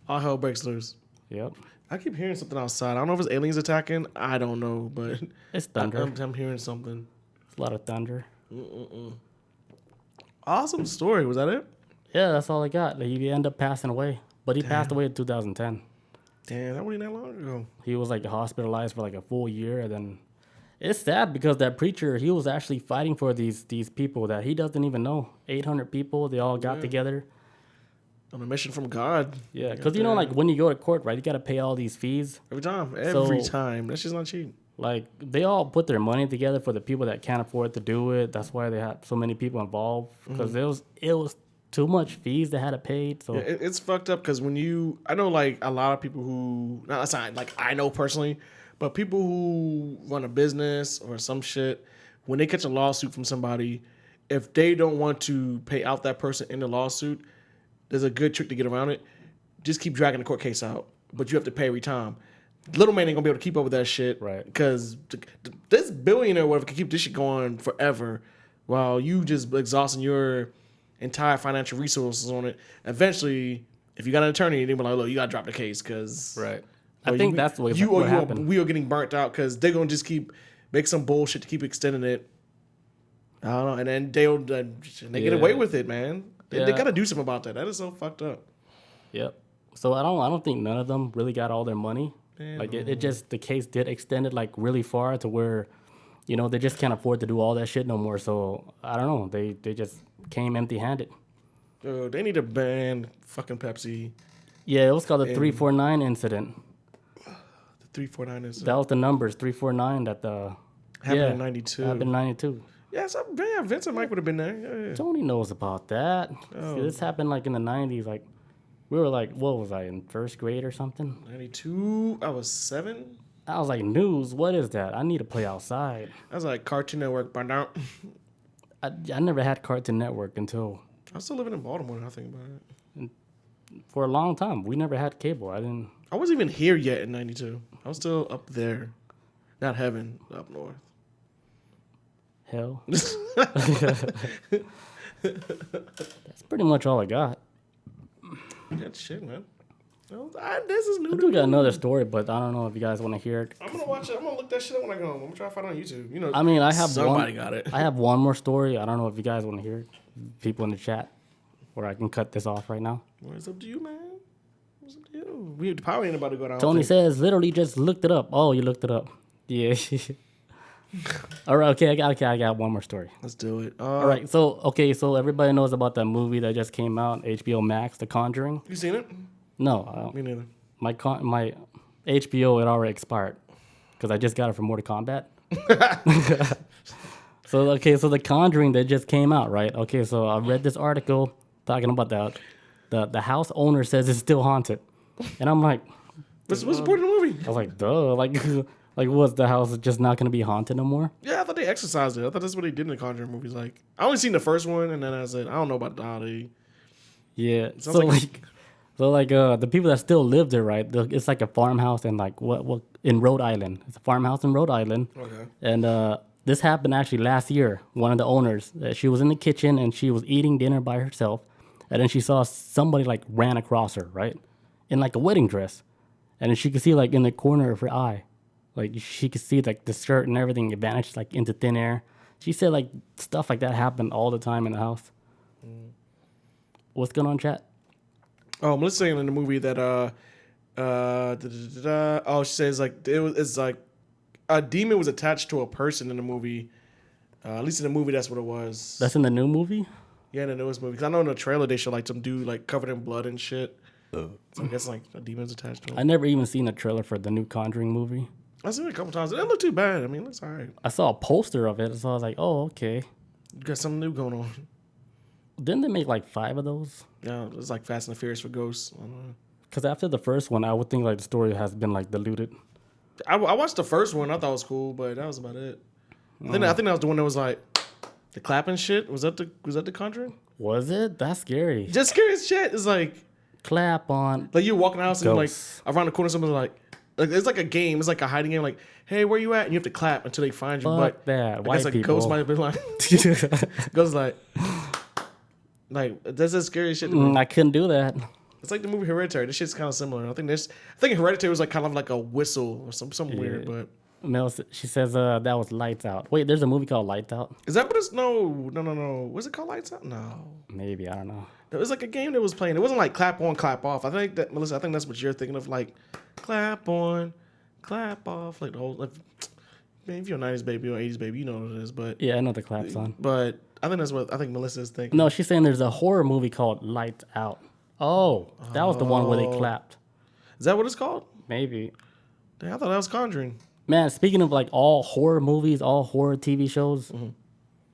All hell breaks loose.
Yep.
I keep hearing something outside. I don't know if it's aliens attacking. I don't know, but
it's thunder.
I'm hearing something.
It's a lot of thunder.
Awesome story. Was that it?
Yeah, that's all I got. Like, he ended up passing away. But he passed away in 2010.
Damn, that wasn't that long ago.
He was like hospitalized for like a full year, and then it's sad because that preacher, he was actually fighting for these people that he doesn't even know. 800 people, they all got together.
On a mission from God.
Yeah, because like when you go to court, right, you got to pay all these fees.
Every time. That's just not cheap.
Like they all put their money together for the people that can't afford to do it. That's why they had so many people involved because it was too much fees they had to pay. So
it's fucked up because I know like a lot of people who, that's not like I know personally, but people who run a business or some shit, when they catch a lawsuit from somebody, if they don't want to pay out that person in the lawsuit, there's a good trick to get around it. Just keep dragging the court case out, but you have to pay every time. Little man ain't gonna be able to keep up with that shit,
right?
Because this billionaire or whatever can keep this shit going forever, while you just exhausting your entire financial resources on it. Eventually, if you got an attorney, they be like, "Look, you gotta drop the case," because
right. I think that's what happened.
We are getting burnt out because they're gonna just keep make some bullshit to keep extending it. I don't know, and then they get away with it, man. They gotta do something about that. That is so fucked up.
Yep. So I don't think none of them really got all their money.
Man,
like it just the case did extend it like really far to where, they just can't afford to do all that shit no more. So I don't know. They just came empty-handed.
They need to ban fucking Pepsi.
Yeah, it was called the 349 incident.
The 349 incident.
That was the numbers 349 that
happened in 92.
Happened in 92.
Yeah, Vince and Mike would have been there. Yeah.
Tony knows about that. See, this happened like in the 90s. Like we were like, what was I in first grade or something?
92. I was 7.
I was like, news. What is that? I need to play outside.
I was like Cartoon Network.
I never had Cartoon Network until
I'm still living in Baltimore now I think about it.
For a long time, we never had cable.
I wasn't even here yet in 92. I was still up there. Not heaven, up north.
Hell. That's pretty much all I got.
That shit, man. This is new.
I do got another story, but I don't know if you guys want to hear it.
I'm gonna watch it. I'm gonna look that shit up when I go home. I'm gonna try to find it on YouTube. You know,
I mean, I have
somebody got it.
I have one more story. I don't know if you guys want to hear it. People in the chat, or I can cut this off right now.
Well, it's up to you, man. It's up to you. We probably ain't about to go down.
Tony says, literally just looked it up. Oh, you looked it up. Yeah. All right. Okay. I got one more story.
Let's do it.
All right. So everybody knows about that movie that just came out, HBO Max, The Conjuring.
You seen it?
No, I don't.
Me neither.
My HBO had already expired because I just got it from Mortal Kombat. So The Conjuring that just came out, right? Okay, so I read this article talking about the house owner says it's still haunted, and I'm like,
what's the point of the movie?
I was like, duh, like was the house just not gonna be haunted no more?
Yeah, I thought they exercised it. I thought that's what they did in the Conjuring movies. Like, I only seen the first one, and then I said, I don't know about how they.
Yeah, So the people that still live there, right? It's like a farmhouse in like what in Rhode Island. It's a farmhouse in Rhode Island.
Okay.
And this happened actually last year. One of the owners, she was in the kitchen and she was eating dinner by herself, and then she saw somebody like ran across her, right, in like a wedding dress, and then she could see like in the corner of her eye, like she could see like the skirt and everything it vanished like into thin air. She said like stuff like that happened all the time in the house. What's going on, chat?
Melissa's saying in the movie that she says like it's like a demon was attached to a person in the movie. At least in the movie, that's what it was.
That's in the new movie?
Yeah, in the newest movie. Because I know in the trailer they show like some dude like covered in blood and shit. So I guess like a demon's attached to him.
I never even seen a trailer for the new Conjuring movie.
I've seen it a couple times. It didn't look too bad. I mean, it looks all right.
I saw a poster of it, so I was like, oh, okay.
You got something new going on.
Didn't they make like 5 of those?
Yeah, it's like Fast and the Furious for ghosts. I don't know.
Because after the first one, I would think like the story has been like diluted.
I watched the first one. I thought it was cool, but that was about it. I think that was the one that was like the clapping shit. Was that the Conjuring?
Was it? That's scary.
Just scary as shit. It's like
clap on.
Like you're walking out and like
Ghosts.
around the corner, someone's like it's like a game. It's like a hiding game. Like, hey, where you at? And you have to clap until they find you.
Fuck
but
that.
I
White
guess like
people.
ghost might have been like ghost like that's the scary shit to me.
I couldn't do that.
It's like the movie Hereditary. This shit's kind of similar. I think Hereditary was like kind of like a whistle or something weird. But
Mel, she says that was Lights Out. Wait, there's a movie called Lights Out?
is that what it's? No. Was it called Lights Out? No.
Maybe, I don't know.
It was like a game that was playing. It wasn't like clap on, clap off. I think that's what you're thinking of, like clap on, clap off, like the whole. Like, man, if you're a '90s baby or '80s baby, you know what it is. But
Yeah, I know the clap song.
But I think that's what Melissa's thinking.
No, she's saying there's a horror movie called Lights Out. Oh, that was the one where they clapped.
Is that what it's called?
Maybe.
Damn, I thought that was Conjuring.
Man, speaking of like all horror movies, all horror TV shows,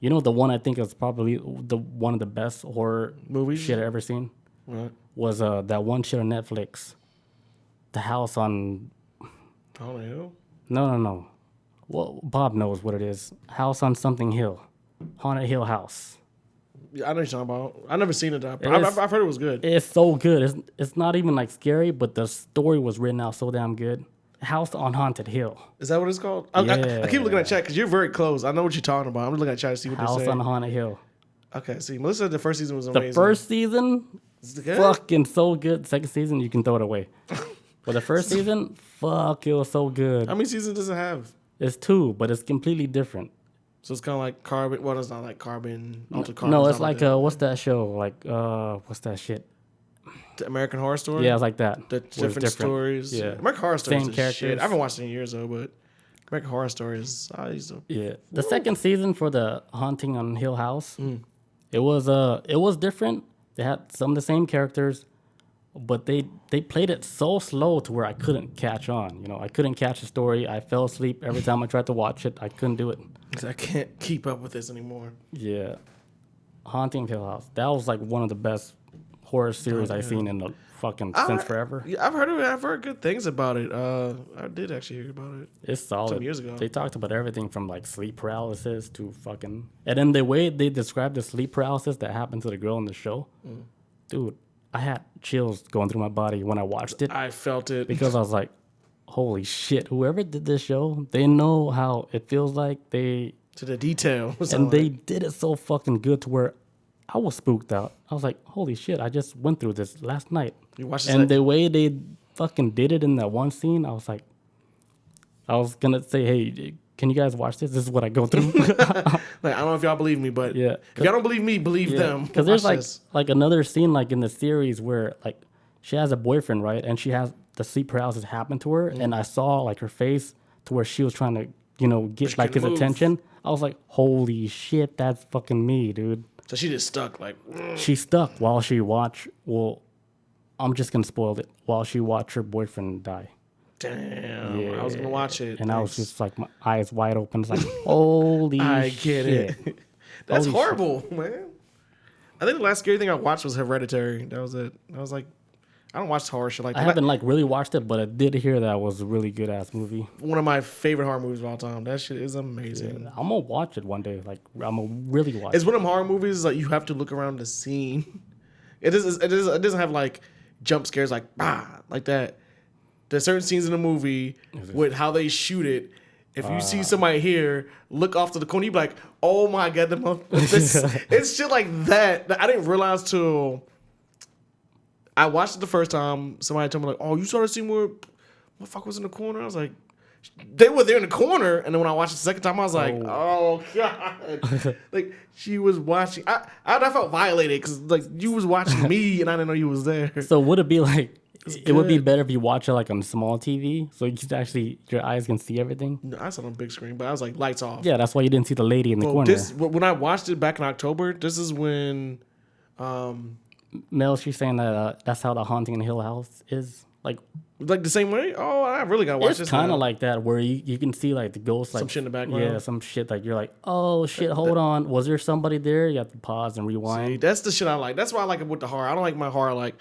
you know the one I think is probably one of the best horror
Movies?
shit I ever seen
Right.
was that one shit on Netflix, The House on.
Oh no.
No. Well, Bob knows what it is. House on something hill, Haunted Hill House.
Yeah, I know what you're talking about. I've never seen it. I've heard it was good.
It's so good. It's not even like scary, but the story was written out so damn good. House on Haunted Hill.
Is that what it's called? I keep looking at chat because you're very close. I know what you're talking about. I'm just looking at chat to see what they're
House
saying.
on Haunted Hill.
Okay, see, Melissa said the first season was amazing.
The first season,
Is it good?
fucking so good. Second season, you can throw it away. But the first season, fuck, it was so good.
How many seasons does it have?
It's 2, but it's completely different.
So it's kind of like Carbon. Well, it's not like Carbon. Altered Carbon.
No, it's like what's that show? Like what's that shit?
The American Horror Story.
Yeah, it's like that.
The
where it's
different stories.
Yeah.
American Horror Story
Same
is
characters.
shit. I haven't watched it in years though, but American Horror Story is.
Yeah. The second season for the Haunting on Hill House, it was different. They had some of the same characters, but they played it so slow to where I couldn't catch on. You know, I couldn't catch the story. I fell asleep every time I tried to watch it. I couldn't do it.
I can't keep up with this anymore.
Yeah. Haunting Hill House. That was like one of the best horror series I've seen in the fucking since forever.
Yeah, I've heard of it. I've heard good things about it. I did actually hear about it.
It's solid.
2 years ago.
They talked about everything from like sleep paralysis to fucking, and then the way they described the sleep paralysis that happened to the girl in the show, dude, I had chills going through my body when I watched it.
I felt it
because I was like, holy shit, whoever did this show, they know how it feels like. They
to the detail,
and they did it so fucking good to where I was spooked out. I was like, holy shit, I just went through this last night.
You watched
and the way they fucking did it in that one scene, I was like, I was gonna say, hey, can you guys watch this? This is what I go through.
Like, I don't know if y'all believe me, but if y'all don't believe me, believe them.
Because there's like another scene like in the series where like she has a boyfriend, right? And she has the sleep paralysis happen to her, and I saw like her face to where she was trying to, get like his attention. I was like, holy shit, that's fucking me, dude.
So she just stuck like.
She stuck while she watched. Well, I'm just gonna spoil it. While she watched her boyfriend die.
Damn, I was gonna watch it,
and I was just like my eyes wide open. It's like, holy
I
shit.
get it. That's horrible, man. I think the last scary thing I watched was Hereditary. That was it. I was like, I don't watch horror shit like that.
I haven't like really watched it, but I did hear that was a really good ass movie.
One of my favorite horror movies of all time. That shit is amazing.
Yeah, I'm gonna watch it one day. Like I'm gonna really watch.
It's one of them horror movies like you have to look around the scene. It doesn't have like jump scares like like that. There's certain scenes in the movie with how they shoot it. If you see somebody here, look off to the corner, you be like, oh my god, it's shit like that. I didn't realize till I watched it the first time. Somebody told me like, oh, you saw the scene where what the fuck was in the corner? I was like, they were there in the corner. And then when I watched it the second time, I was like, oh god. Like she was watching. I felt violated because like you was watching me and I didn't know you was there.
So would it be like, it would be better if you watch it like on small TV, so you can actually, your eyes can see everything.
No, I saw it on big screen, but I was like lights off.
Yeah, that's why you didn't see the lady in the corner.
When I watched it back in October, this is when
Mel, she's saying that that's how the Haunting in Hill House is. Like
the same way? Oh, I really gotta watch this.
It's kind of like that, where you can see like the ghost, like
some shit in the background.
Yeah, some shit like you're like, oh shit, hold on, was there somebody there? You have to pause and rewind.
See, that's the shit I like. That's why I like it with the horror. I don't like my horror like.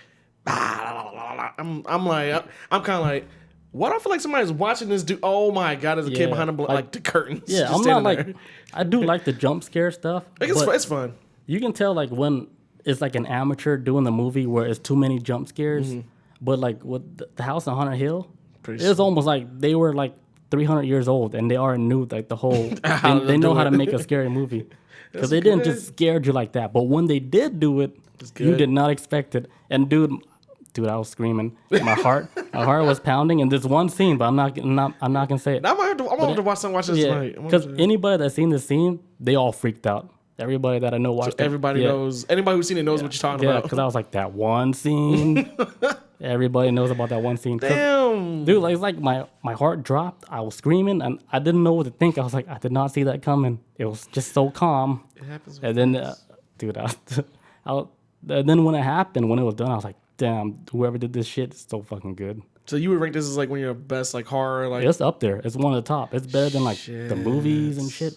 I'm kind of like, why do I feel like somebody's watching this dude? Oh my god, there's a kid behind him, like the curtains.
Yeah, I'm not like, I do like the jump scare stuff.
It's fun.
You can tell like when it's like an amateur doing the movie where it's too many jump scares. But like with the House on Haunted Hill, it was almost like they were like 300 years old and they already knew like the whole. they know how to make a scary movie because they didn't just scare you like that. But when they did do it, you did not expect it. And dude, I was screaming. My heart was pounding. And there's one scene, but I'm not gonna say it.
I'm gonna have to watch this tonight.
Because anybody that's seen the scene, they all freaked out. Everybody that I know watched it.
Everybody knows. Anybody who's seen it knows what you're talking about.
Yeah, because I was like, that one scene. Everybody knows about that one scene.
Damn.
Dude, like, it's like my heart dropped. I was screaming, and I didn't know what to think. I was like, I did not see that coming. It was just so calm.
It happens.
And then, dude, then when it happened, when it was done, I was like, damn, whoever did this shit is so fucking good.
So you would rank this as like one of your best like horror like?
It's up there. It's one of the top. It's better than like the movies and shit.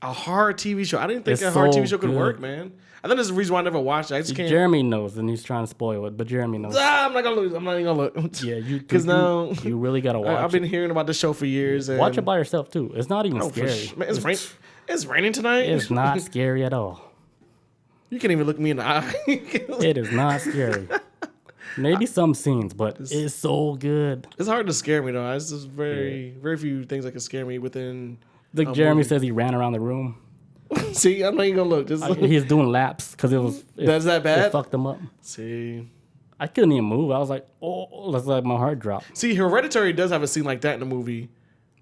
A horror TV show. I didn't think a horror TV show could work, man. I think there's a reason why I never watched it. I just can't.
Jeremy knows, and he's trying to spoil it, but Jeremy knows.
I'm not gonna lose. I'm not even gonna look.
Yeah, because now you really gotta watch.
I've been hearing about this show for years. And
watch it by yourself too. It's not even scary.
Man, it's raining tonight.
It's not scary at all.
You can't even look me in the eye.
It is not scary. Maybe some scenes, but it's so good.
It's hard to scare me though. It's just very few things that can scare me within.
Like Jeremy says, he ran around the room.
See, I'm not even gonna look.
He's doing laps because
that's that bad.
It fucked him up.
See,
I couldn't even move. I was like, oh, that's like my heart dropped.
See, Hereditary does have a scene like that in the movie,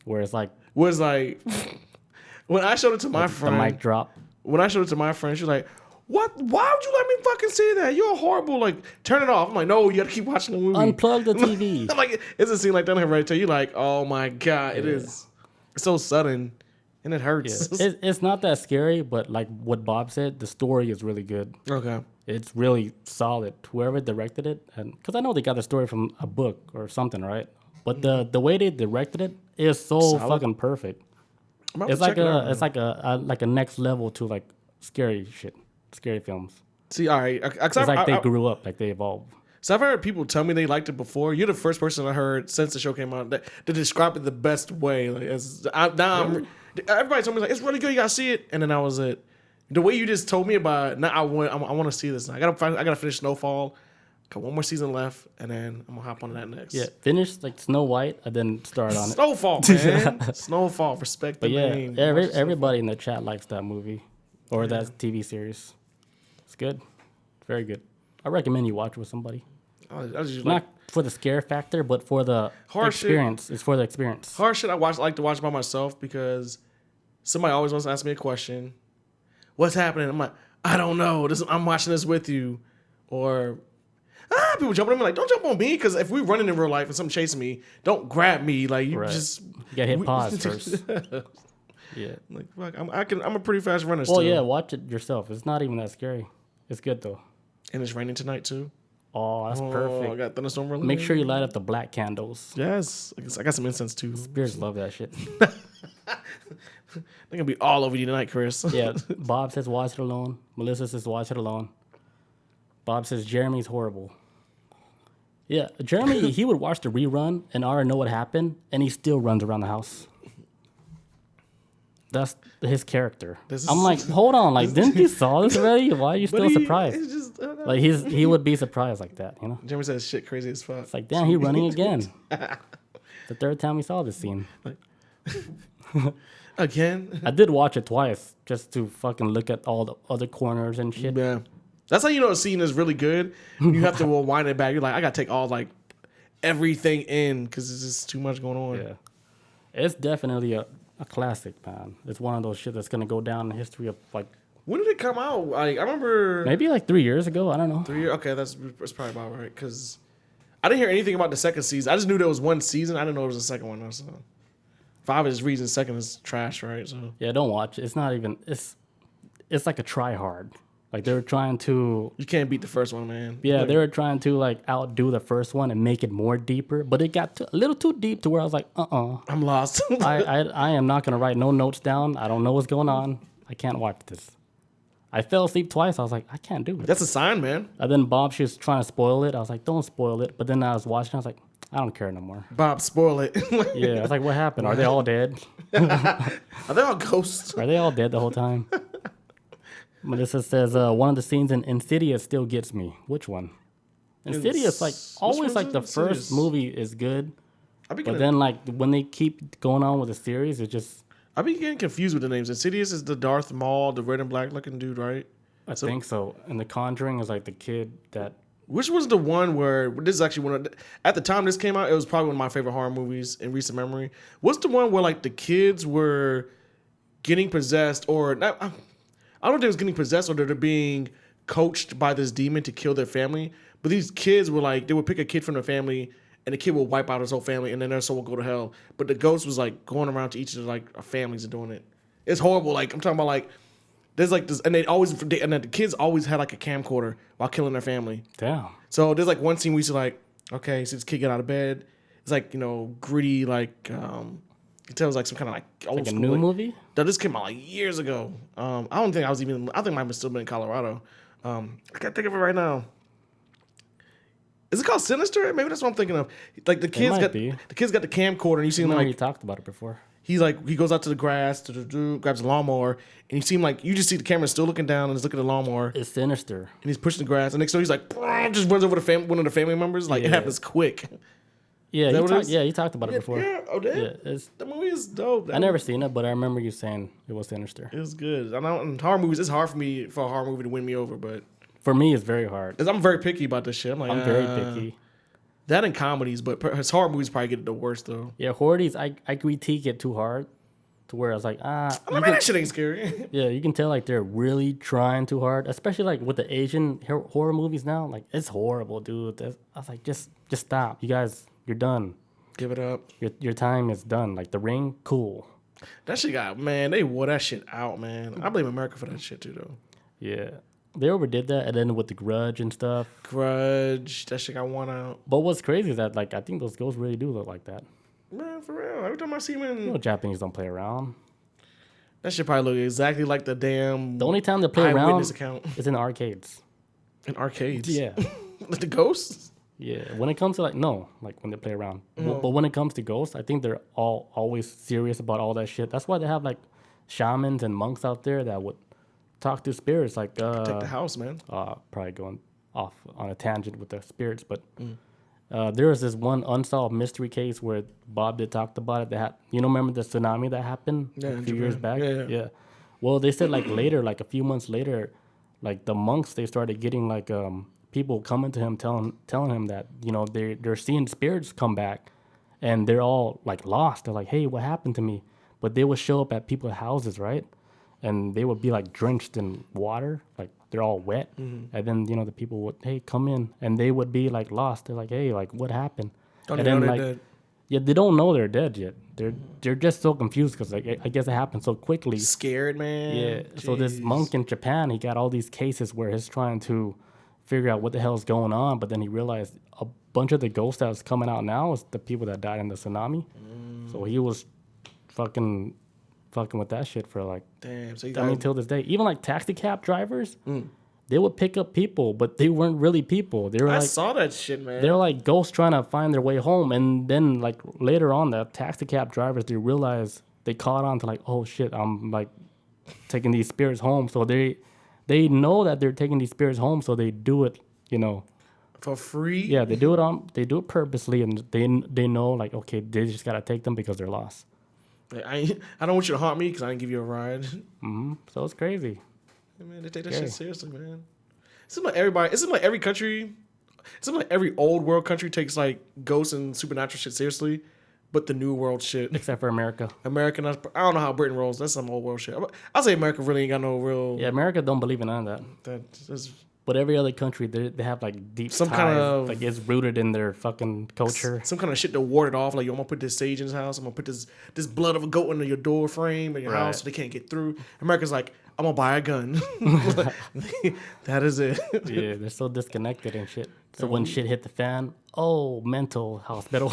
where it's like,
when I showed it to my friend,
the mic drop.
When I showed it to my friend, she was like, "What? Why would you let me fucking see that? You're horrible. Like, turn it off." I'm like, "No, you got to keep watching the movie.
Unplug the TV."
I'm like, it's a scene like that in Hereditary. You're like, "Oh my god, it is. It's so sudden." And it hurts.
Yeah. It's not that scary, but like what Bob said, the story is really good.
Okay.
It's really solid. Whoever directed it, and because I know they got the story from a book or something, right? But the way they directed it is so fucking perfect. It's like a next level to like scary shit, scary films.
See, all right.
It's like they grew up, like they evolved.
So I've heard people tell me they liked it before. You're the first person I heard since the show came out that describe it the best way. Like, everybody told me like it's really good. You gotta see it, and then that was it. The way you just told me about it, now I want to see this. Now. I gotta finish Snowfall. Got one more season left, and then I'm gonna hop on that next.
Yeah, finish like Snow White, and then start on it.
Snowfall, man. Snowfall. Respect the name.
Everybody in the chat likes that movie or that TV series. It's good, very good. I recommend you watch it with somebody. Not for the scare factor, but for the experience. Shit. It's for the experience.
Horror shit I like to watch by myself because somebody always wants to ask me a question. What's happening? I'm like, I don't know. I'm watching this with you, or. People jumping on me like, don't jump on me because if we're running in real life and something chasing me, don't grab me. Like you just
gotta hit pause first. Yeah,
like I'm a pretty fast runner.
Well, yeah, watch it yourself. It's not even that scary. It's good though.
And it's raining tonight too.
Oh, that's perfect.
I got thunderstorm rolling.
Make sure you light up the black candles.
Yes, I got some incense too.
Spirits love that shit.
They're gonna be all over you tonight, Chris.
Yeah, Bob says watch it alone. Melissa says watch it alone. Bob says Jeremy's horrible. Yeah, Jeremy, he would watch the rerun and already know what happened, and he still runs around the house. That's his character. I'm like, hold on, like, didn't you saw this already? Why are you still surprised? Like he would be surprised like that, you know?
Jeremy says shit crazy as fuck.
It's like, damn, he running again. The third time we saw this scene.
Again?
I did watch it twice just to fucking look at all the other corners and shit.
Yeah. That's how you know a scene is really good. You have to wind it back. You're like, I gotta take all like everything in because there's just too much going on.
Yeah, it's definitely a classic, man. It's one of those shit that's gonna go down in the history of like.
When did it come out? Like I remember
maybe like 3 years ago. I don't know.
3 years. Okay, that's probably about right. Because I didn't hear anything about the second season. I just knew there was one season. I didn't know there was a second one. So 5 is reason second is trash, right? So
yeah, don't watch it. It's not even. It's like a try hard. Like they were trying to.
You can't beat the first one, man.
Yeah, they were trying to like outdo the first one and make it more deeper, but it got a little too deep to where I was like,
I'm lost.
I am not gonna write no notes down. I don't know what's going on. I can't watch this. I fell asleep twice. I was like, I can't do it.
That's a sign, man.
And then Bob, she was trying to spoil it. I was like, don't spoil it. But then I was watching. I was like, I don't care no more.
Bob, spoil it.
Yeah, I was like, what happened? Are they all dead?
Are they all ghosts?
Are they all dead the whole time? Melissa says one of the scenes in Insidious still gets me. Which one? Insidious, like always, like the first movie is good, but then like when they keep going on with the series, it just.
I be getting confused with the names. Insidious is the Darth Maul, the red and black looking dude, right?
I think so. And the Conjuring is like the kid that.
Which was the one where this is actually one of at the time this came out, it was probably one of my favorite horror movies in recent memory. What's the one where like the kids were getting possessed or not? I don't know if they was getting possessed or they're being coached by this demon to kill their family. But these kids were like, they would pick a kid from their family and the kid would wipe out his whole family and then their soul would go to hell. But the ghost was like going around to each of like families and doing it. It's horrible. Like I'm talking about like, there's like this, and then the kids always had like a camcorder while killing their family.
Damn.
So there's like one scene we used to like, okay, so this kid get out of bed. It's like, you know, gritty, like, you can tell it was like some kind of like old school.
Like a new movie?
No, this came out like years ago. I don't think I think I might have still been in Colorado. I can't think of it right now. Is it called Sinister? Maybe that's what I'm thinking of. Like the kids got the camcorder and you see him like
you talked about it before.
He's like he goes out to the grass grabs a lawnmower and you see him like you just see the camera still looking down and he's looking at the lawnmower.
It's sinister. And
he's pushing the grass and next thing he's like just runs over one of the family members. Like it happens quick.
Yeah, you talked about it before.
Yeah, the movie is dope.
I never seen it, but I remember you saying it was sinister.
It was good. I know in horror movies, it's hard for a horror movie to win me over, but
for me, it's very hard.
I'm very picky about this shit. I'm
very picky.
That in comedies, but his horror movies probably get the worst though.
Yeah, horrors, I critique it too hard, to where I was like,
that shit ain't scary.
Yeah, you can tell like they're really trying too hard, especially like with the Asian horror movies now. Like it's horrible, dude. I was like, just stop, you guys. You're done.
Give it up.
Your time is done. Like The Ring, cool.
That shit they wore that shit out, man. I blame America for that shit too, though.
Yeah. They overdid that, and then with The Grudge and stuff.
Grudge, that shit got worn out.
But what's crazy is that, like, I think those ghosts really do look like that.
Man, for real. Every time I see them
You know, Japanese don't play around.
That shit probably look exactly like the damn
The only time they play around is in arcades.
In arcades.
Yeah.
Like the ghosts?
Yeah. When it comes to like when they play around. But when it comes to ghosts, I think they're always serious about all that shit. That's why they have like shamans and monks out there that would talk to spirits. Like
Protect the house, man.
probably going off on a tangent with the spirits, but there was this one unsolved mystery case where Bob did talked about it. Remember the tsunami that happened a few years back? Yeah. Well, they said like later, like a few months later, like the monks, they started getting like people coming to him telling him that they're seeing spirits come back, and they're all like lost. They're like, hey, what happened to me? But they would show up at people's houses, right? And they would be like drenched in water, like they're all wet. And then the people would, hey, come in, and they would be like lost. They're like, hey, like what happened?
Don't know they're dead.
Yeah, they don't know they're dead yet. They're just so confused because I guess it happened so quickly.
Scared, man.
Yeah. Jeez. So this monk in Japan, he got all these cases where he's trying to figure out what the hell is going on, but then he realized a bunch of the ghosts that's coming out now is the people that died in the tsunami. So he was fucking with that shit for like,
damn. So
till this day, even like taxi cab drivers, they would pick up people, but they weren't really people. They were I
saw that shit, man.
They're like ghosts trying to find their way home, and then like later on, the taxi cab drivers, they realized they caught on to like, oh shit, I'm like taking these spirits home. So they know that they're taking these spirits home, so they do it,
for free.
Yeah, they do it purposely, and they know like, okay, they just gotta take them because they're lost.
I don't want you to haunt me because I didn't give you a ride.
So it's crazy.
Yeah, man, they take that shit seriously, man. It seems like every country, it seems like every old world country takes like ghosts and supernatural shit seriously, but the new world shit.
Except for America.
I don't know how Britain rolls. That's some old world shit. I'll say America really ain't got no real.
Yeah, America don't believe in none of that. But every other country, they have like deep ties, kind of like it's rooted in their fucking culture.
Some kind of shit to ward it off. Like, yo, I'm gonna put this sage in his house. I'm gonna put this blood of a goat under your door frame in your house so they can't get through. America's like, I'm gonna buy a gun. That is it.
Yeah, they're so disconnected and shit. So when shit hit the fan, mental hospital.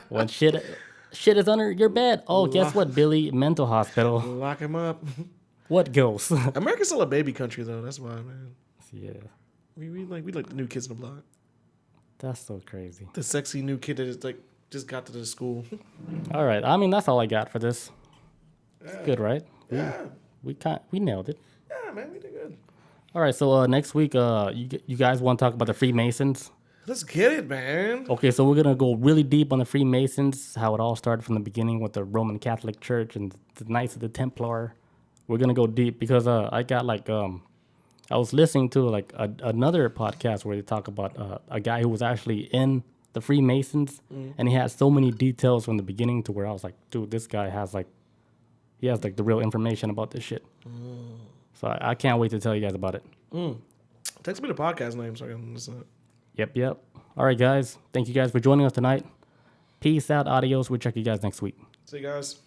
When shit is under your bed, guess what, Billy? Mental hospital.
Lock him up.
What ghost?
America's still a baby country though. That's why, man.
Yeah.
We like the new kids in the block.
That's so crazy.
The sexy new kid that is like just got to the school.
All right. I mean, that's all I got for this.
Yeah.
It's good, right?
Yeah.
We nailed it.
Yeah, man, we did good.
All right. So next week, you guys want to talk about the Freemasons?
Let's get it, man.
Okay, so we're gonna go really deep on the Freemasons, how it all started from the beginning with the Roman Catholic Church and the Knights of the Templar. We're gonna go deep because I got like I was listening to like another podcast where they talk about a guy who was actually in the Freemasons, and he had so many details from the beginning to where I was like, dude, this guy has like the real information about this shit. So I can't wait to tell you guys about it.
Text me the podcast name so I can listen.
Yep. All right, guys. Thank you guys for joining us tonight. Peace out. Adios. We'll check you guys next week.
See you guys.